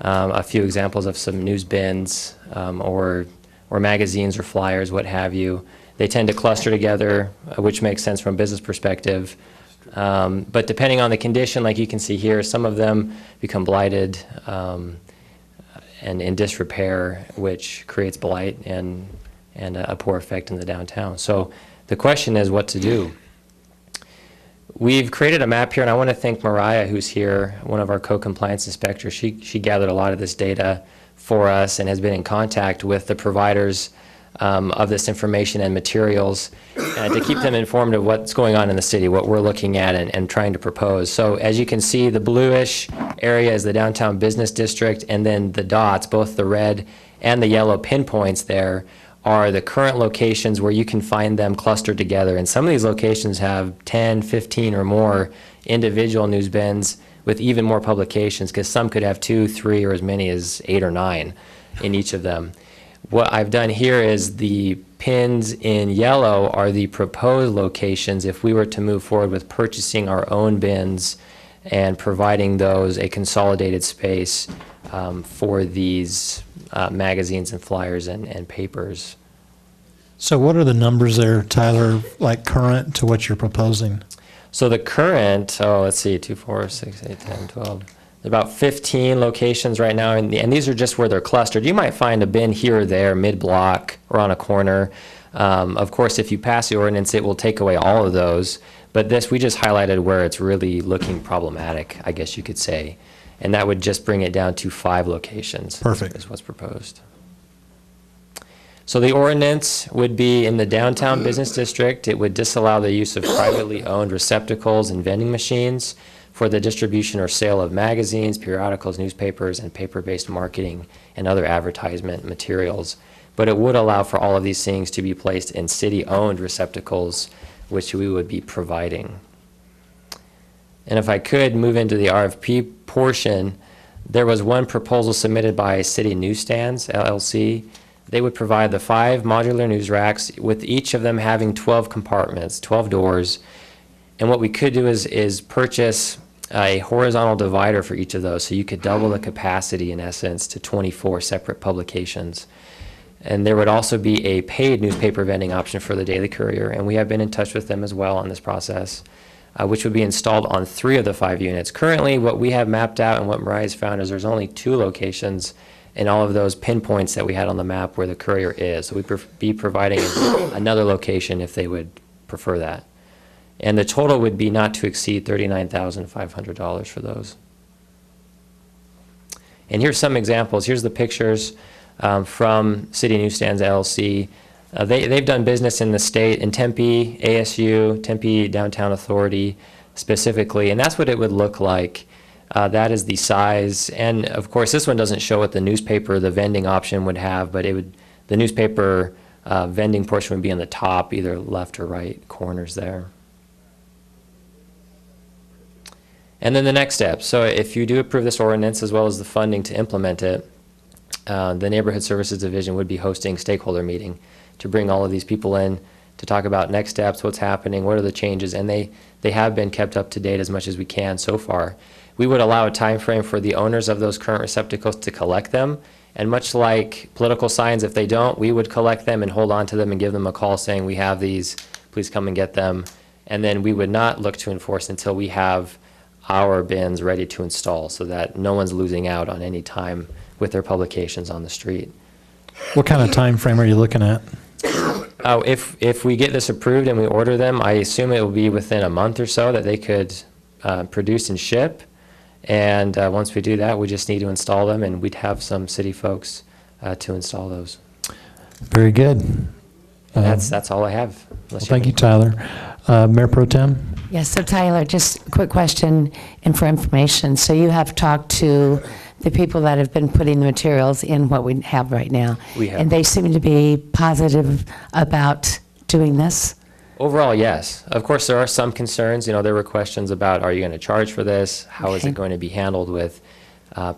A few examples of some news bins or magazines or flyers, what have you. They tend to cluster together, which makes sense from a business perspective. But depending on the condition, like you can see here, some of them become blighted and in disrepair, which creates blight and a poor effect in the downtown. So the question is what to do. We've created a map here, and I want to thank Mariah, who's here, one of our co-compliance inspectors. She gathered a lot of this data for us and has been in contact with the providers of this information and materials to keep them informed of what's going on in the city, what we're looking at and trying to propose. So as you can see, the bluish area is the downtown business district, and then the dots, both the red and the yellow pinpoints there, are the current locations where you can find them clustered together. And some of these locations have 10, 15 or more individual news bins with even more publications, because some could have 2, 3, or as many as 8 or 9 in each of them. What I've done here is the pins in yellow are the proposed locations if we were to move forward with purchasing our own bins and providing those a consolidated space for these magazines and flyers and papers. So what are the numbers there, Tyler, like current to what you're proposing? So the current, let's see, 2, 4, 6, 8, 10, 12. About 15 locations right now, and these are just where they're clustered. You might find a bin here or there, mid-block or on a corner. Of course, if you pass the ordinance, it will take away all of those. But this, we just highlighted where it's really looking problematic, I guess you could say. And that would just bring it down to 5 locations. Perfect. Is what's proposed. So the ordinance would be in the downtown business district. It would disallow the use of privately owned receptacles and vending machines for the distribution or sale of magazines, periodicals, newspapers, and paper-based marketing and other advertisement materials. But it would allow for all of these things to be placed in city-owned receptacles, which we would be providing. And if I could move into the RFP portion, there was one proposal submitted by City Newsstands, LLC. They would provide the 5 modular news racks, with each of them having 12 compartments, 12 doors. And what we could do is purchase a horizontal divider for each of those, so you could double the capacity, in essence, to 24 separate publications. And there would also be a paid newspaper vending option for the Daily Courier, and we have been in touch with them as well on this process, which would be installed on 3 of the 5 units. Currently, what we have mapped out and what Mariah's found is there's only 2 locations in all of those pinpoints that we had on the map where the Courier is. So we'd be providing another location if they would prefer that. And the total would be not to exceed $39,500 for those. And here's some examples. Here's the pictures from City Newsstands LLC. They've done business in the state, in Tempe, ASU, Tempe Downtown Authority specifically, and that's what it would look like. That is the size. And of course, this one doesn't show what the newspaper, the vending option would have, but the newspaper vending portion would be on the top, either left or right corners there. And then the next step. So if you do approve this ordinance as well as the funding to implement it, the Neighborhood Services Division would be hosting stakeholder meeting to bring all of these people in to talk about next steps, what's happening, what are the changes, and they have been kept up to date as much as we can so far. We would allow a time frame for the owners of those current receptacles to collect them, and much like political signs, if they don't, we would collect them and hold on to them and give them a call saying, we have these, please come and get them. And then we would not look to enforce until we have our bins ready to install, so that no one's losing out on any time with their publications on the street. What kind of time frame are you looking at? If we get this approved and we order them, I assume it will be within a month or so that they could produce and ship. And once we do that, we just need to install them, and we'd have some city folks to install those. Very good. That's all I have. Well, thank you, Tyler. Mayor Pro Tem? Yes, so Tyler, just a quick question and for information. So you have talked to the people that have been putting the materials in what we have right now. We have. And they seem to be positive about doing this? Overall, yes. Of course, there are some concerns. You know, there were questions about, are you going to charge for this? How is it going to be handled with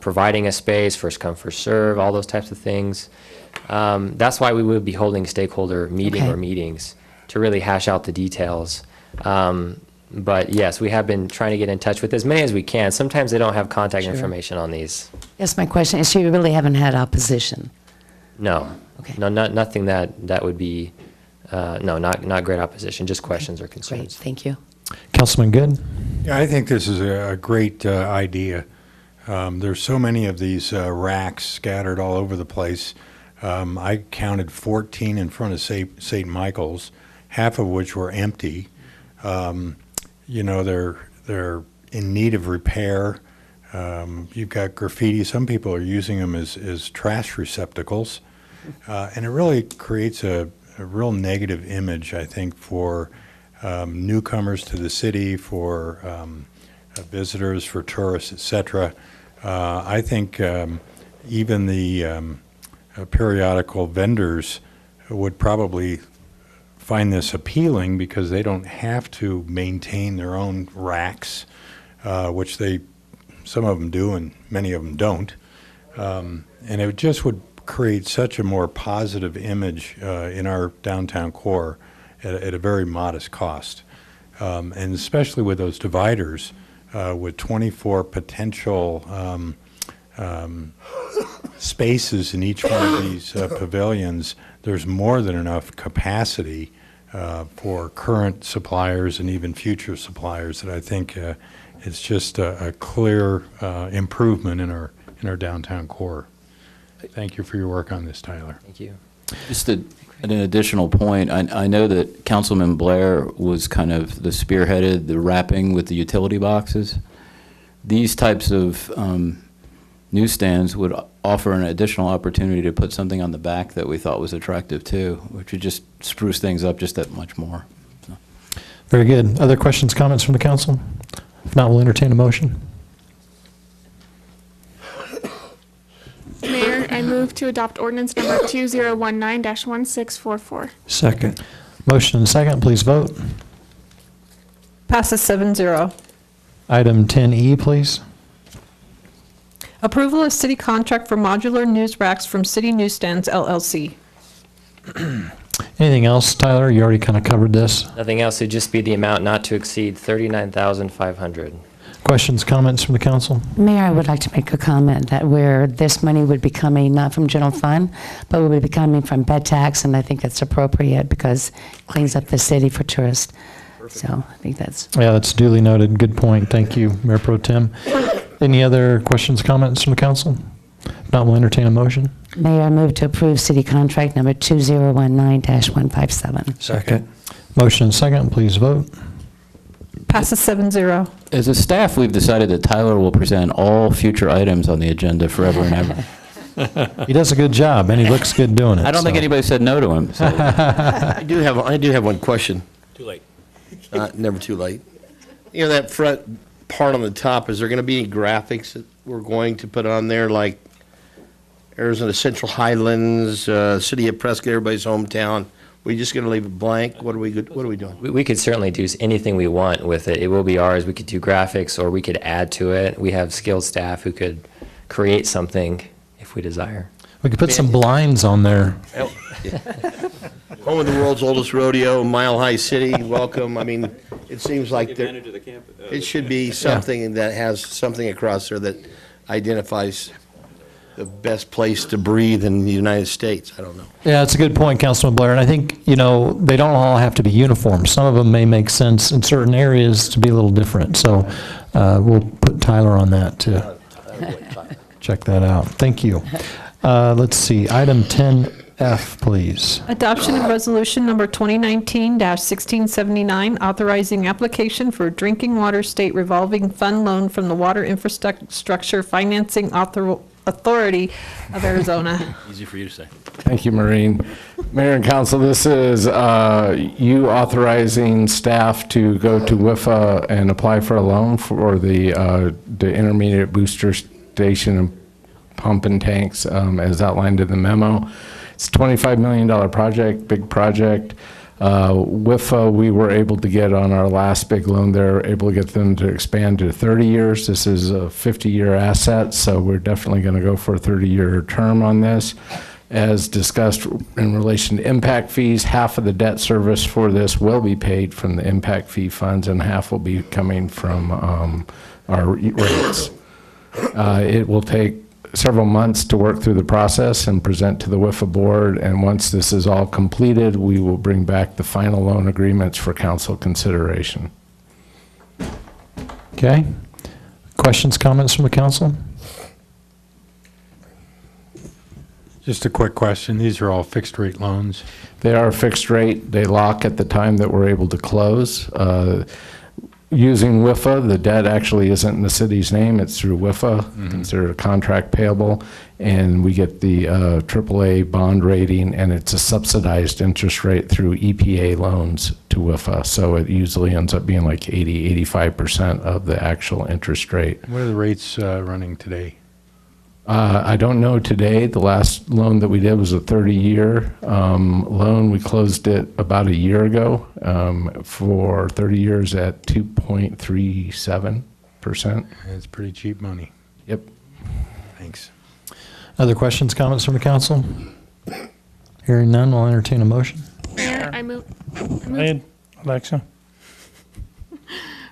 providing a space, first come, first serve, all those types of things. That's why we would be holding stakeholder meeting or meetings to really hash out the details. But yes, we have been trying to get in touch with as many as we can. Sometimes they don't have contact information on these. Yes, my question is, so you really haven't had opposition? No. Okay. No, nothing that would be, no, not great opposition, just questions or concerns. Great, thank you. Councilman Good? Yeah, I think this is a great idea. There's so many of these racks scattered all over the place. I counted 14 in front of St. Michael's, half of which were empty. You know, they're in need of repair. You've got graffiti. Some people are using them as trash receptacles. And it really creates a real negative image, I think, for newcomers to the city, for visitors, for tourists, etc. I think even the periodical vendors would probably find this appealing because they don't have to maintain their own racks, which some of them do and many of them don't. And it just would create such a more positive image in our downtown core at a very modest cost. And especially with those dividers, with 24 potential spaces in each one of these pavilions, there's more than enough capacity for current suppliers and even future suppliers that I think it's just a clear improvement in our downtown core. Thank you for your work on this, Tyler. Thank you. Just an additional point, I know that Councilman Blair was kind of the spearheaded the wrapping with the utility boxes. These types of newsstands would offer an additional opportunity to put something on the back that we thought was attractive too, which would just spruce things up just that much more. So. Very good. Other questions, comments from the council? If not, we'll entertain a motion. Mayor, I move to adopt ordinance number 2019-1644. Second. Motion and second, please vote. Passes 7-0. Item 10E, please. Approval of city contract for modular news racks from City Newsstands, LLC. Anything else, Tyler? You already kind of covered this. Nothing else, it'd just be the amount not to exceed $39,500. Questions, comments from the council? Mayor, I would like to make a comment that where this money would be coming not from general fund, but would be coming from bed tax, and I think it's appropriate because it cleans up the city for tourists. So I think that's... Yeah, that's duly noted. Good point. Thank you, Mayor Pro Tem. Any other questions, comments from the council? If not, we'll entertain a motion. Mayor, I move to approve city contract number 2019-157. Second. Motion and second, please vote. Passes 7-0. As a staff, we've decided that Tyler will present all future items on the agenda forever and ever. He does a good job, and he looks good doing it. I don't think anybody said no to him. So. I do have one question. Too late. Never too late. You know, that front part on the top, is there going to be any graphics that we're going to put on there, like Arizona Central Highlands, City of Prescott, everybody's hometown? We just going to leave it blank? What are we doing? We could certainly do anything we want with it. It will be ours. We could do graphics, or we could add to it. We have skilled staff who could create something if we desire. We could put some blinds on there. Home of the world's oldest rodeo, Mile High City, welcome. I mean, it seems like it should be something that has something across there that identifies the best place to breathe in the United States. I don't know. Yeah, it's a good point, Councilman Blair. And I think, you know, they don't all have to be uniform. Some of them may make sense in certain areas to be a little different. So we'll put Tyler on that to check that out. Thank you. Let's see, item 10F, please. Adoption of resolution number 2019-1679, authorizing application for drinking water state revolving fund loan from the Water Infrastructure Financing Authority of Arizona. Easy for you to say. Thank you, Maureen. Mayor and council, this is you authorizing staff to go to WIFA and apply for a loan for the intermediate booster station and pump and tanks as outlined in the memo. It's a $25 million project, big project. WIFA, we were able to get on our last big loan there, able to get them to expand to 30 years. This is a 50-year asset, so we're definitely going to go for a 30-year term on this. As discussed in relation to impact fees, half of the debt service for this will be paid from the impact fee funds, and half will be coming from our rates. It will take several months to work through the process and present to the WIFA board, and once this is all completed, we will bring back the final loan agreements for council consideration. Okay. Questions, comments from the council? Just a quick question. These are all fixed rate loans? They are fixed rate. They lock at the time that we're able to close. Using WIFA, the debt actually isn't in the city's name, it's through WIFA, considered a contract payable, and we get the AAA bond rating, and it's a subsidized interest rate through EPA loans to WIFA, so it usually ends up being like 85% of the actual interest rate. What are the rates running today? I don't know today. The last loan that we did was a 30-year loan. We closed it about a year ago for 30 years at 2.37%. That's pretty cheap money. Yep. Thanks. Other questions, comments from the council? Hearing none, we'll entertain a motion. Mayor, I move Go ahead, Alexa.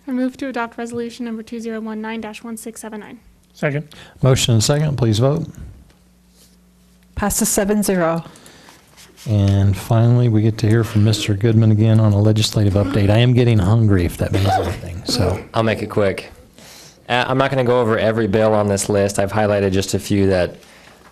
I move to adopt resolution number 2019-1679. Second. Motion and second, please vote. Passes 7-0. And finally, we get to hear from Mr. Goodman again on a legislative update. I am getting hungry, if that means anything, so. I'll make it quick. I'm not going to go over every bill on this list. I've highlighted just a few that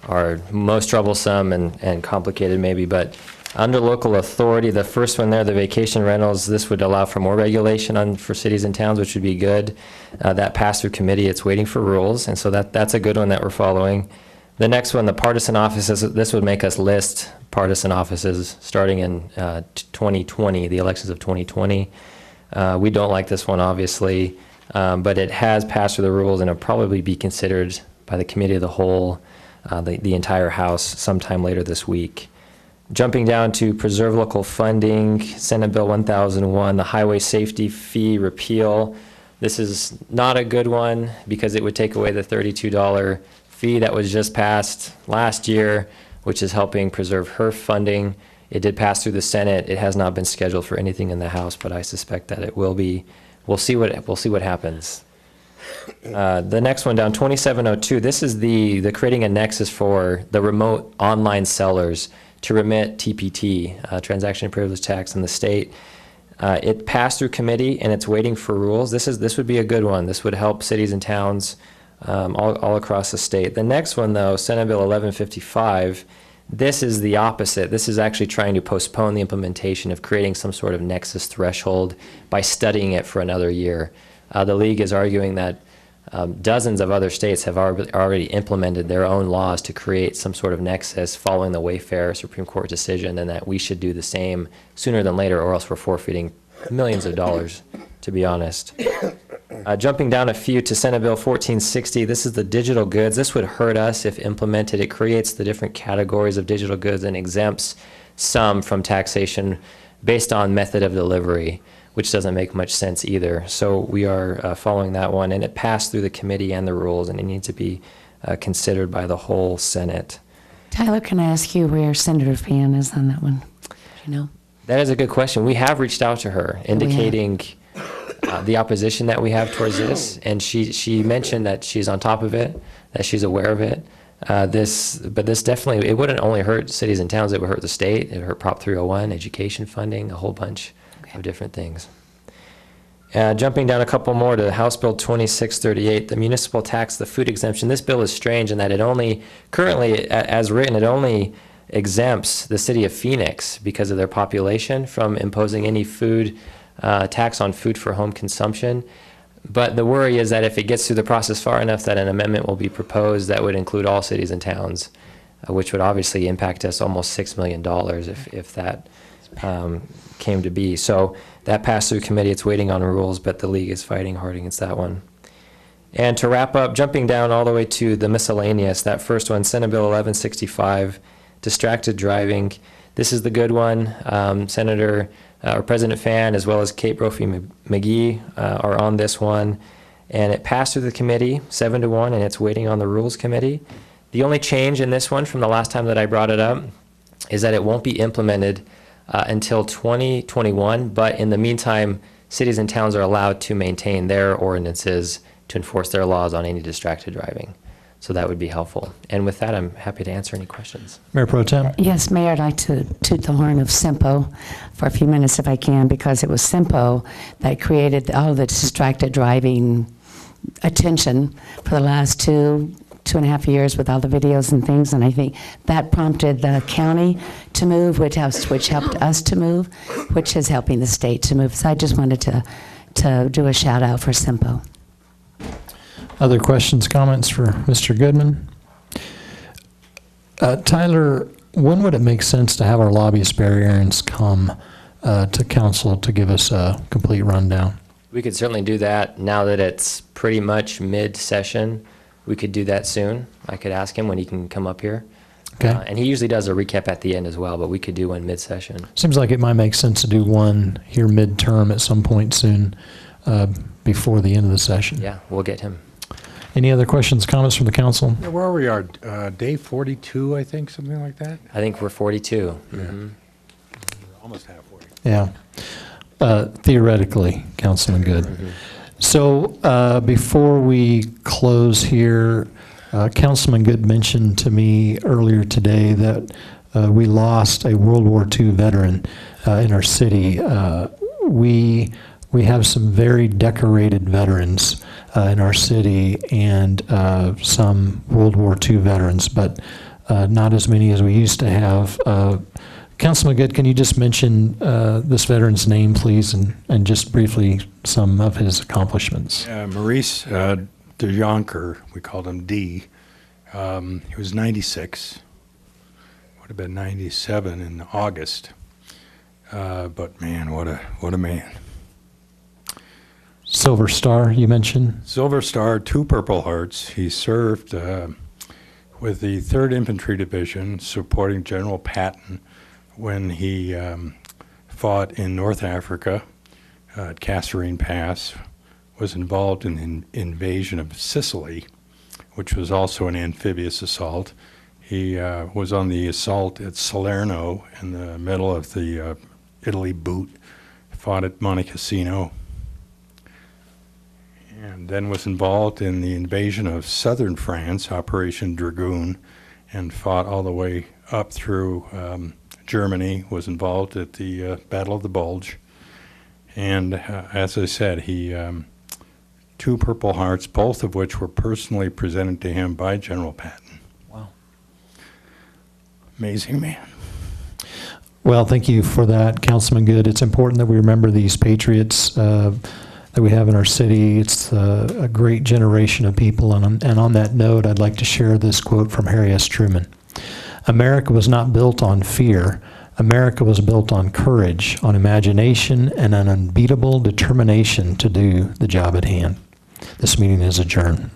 are most troublesome and complicated maybe, but under local authority, the first one there, the vacation rentals, this would allow for more regulation for cities and towns, which would be good. That passed through committee. It's waiting for rules, and so that's a good one that we're following. The next one, the partisan offices, this would make us list partisan offices starting in 2020, the elections of 2020. We don't like this one, obviously, but it has passed through the rules and it'll probably be considered by the committee of the whole, the entire House, sometime later this week. Jumping down to preserve local funding, Senate Bill 1001, the highway safety fee repeal. This is not a good one because it would take away the $32 fee that was just passed last year, which is helping preserve HERF funding. It did pass through the Senate. It has not been scheduled for anything in the House, but I suspect that it will be. We'll see what happens. The next one down, 2702. This is the creating a nexus for the remote online sellers to remit TPT, transaction privilege tax in the state. It passed through committee and it's waiting for rules. This would be a good one. This would help cities and towns all across the state. The next one, though, Senate Bill 1155, this is the opposite. This is actually trying to postpone the implementation of creating some sort of nexus threshold by studying it for another year. The League is arguing that dozens of other states have already implemented their own laws to create some sort of nexus following the Wayfair Supreme Court decision, and that we should do the same sooner than later, or else we're forfeiting millions of dollars, to be honest. Jumping down a few to Senate Bill 1460, this is the digital goods. This would hurt us if implemented. It creates the different categories of digital goods and exempts some from taxation based on method of delivery, which doesn't make much sense either. So we are following that one, and it passed through the committee and the rules, and it needs to be considered by the whole Senate. Tyler, can I ask you where Senator Fan is on that one? Do you know? That is a good question. We have reached out to her, indicating the opposition that we have towards this, and she mentioned that she's on top of it, that she's aware of it. But this definitely, it wouldn't only hurt cities and towns, it would hurt the state, it would hurt Prop 301, education funding, a whole bunch of different things. Jumping down a couple more to House Bill 2638, the municipal tax, the food exemption. This bill is strange in that it only, currently as written, it only exempts the city of Phoenix because of their population from imposing any food tax on food for home consumption. But the worry is that if it gets through the process far enough that an amendment will be proposed that would include all cities and towns, which would obviously impact us almost $6 million if that came to be. So that passed through committee. It's waiting on rules, but the League is fighting hard against that one. And to wrap up, jumping down all the way to the miscellaneous, that first one, Senate Bill 1165, distracted driving. This is the good one. Senator or President Fan, as well as Kate Brophy-McGee, are on this one. And it passed through the committee 7-1, and it's waiting on the Rules Committee. The only change in this one from the last time that I brought it up is that it won't be implemented until 2021, but in the meantime, cities and towns are allowed to maintain their ordinances to enforce their laws on any distracted driving. So that would be helpful. And with that, I'm happy to answer any questions. Mayor Pro Tem? Yes, Mayor, I'd like to toot the horn of SIMPO for a few minutes if I can, because it was SIMPO that created all of the distracted driving attention for the last two and a half years with all the videos and things, and I think that prompted the county to move, which helped us to move, which is helping the state to move. So I just wanted to do a shout out for SIMPO. Other questions, comments for Mr. Goodman? Tyler, when would it make sense to have our lobbyist Barry Aarons come to council to give us a complete rundown? We could certainly do that now that it's pretty much mid-session. We could do that soon. I could ask him when he can come up here. Okay. And he usually does a recap at the end as well, but we could do one mid-session. Seems like it might make sense to do one here midterm at some point soon before the end of the session. Yeah, we'll get him. Any other questions, comments from the council? Yeah, where we are, day 42, I think, something like that? I think we're 42. Yeah. Mm-hmm. Almost halfway. Yeah. Theoretically, Councilman Good. Mm-hmm. So before we close here, Councilman Good mentioned to me earlier today that we lost a World War II veteran in our city. We have some very decorated veterans in our city and some World War II veterans, but not as many as we used to have. Councilman Good, can you just mention this veteran's name, please, and just briefly some of his accomplishments? Maurice de Jonker, we called him D. He was 96, would have been 97 in August. But man, what a man. Silver Star, you mentioned? Silver Star, 2 Purple Hearts. He served with the 3rd Infantry Division supporting General Patton when he fought in North Africa at Kasserine Pass, was involved in the invasion of Sicily, which was also an amphibious assault. He was on the assault at Salerno in the middle of the Italy boot, fought at Monte Cassino, and then was involved in the invasion of southern France, Operation Dragoon, and fought all the way up through Germany, was involved at the Battle of the Bulge. And as I said, he 2 Purple Hearts, both of which were personally presented to him by General Patton. Wow. Amazing man. Well, thank you for that, Councilman Good. It's important that we remember these patriots that we have in our city. It's a great generation of people. And on that note, I'd like to share this quote from Harry S. Truman. America was not built on fear. America was built on courage, on imagination, and an unbeatable determination to do the job at hand. This meeting is adjourned.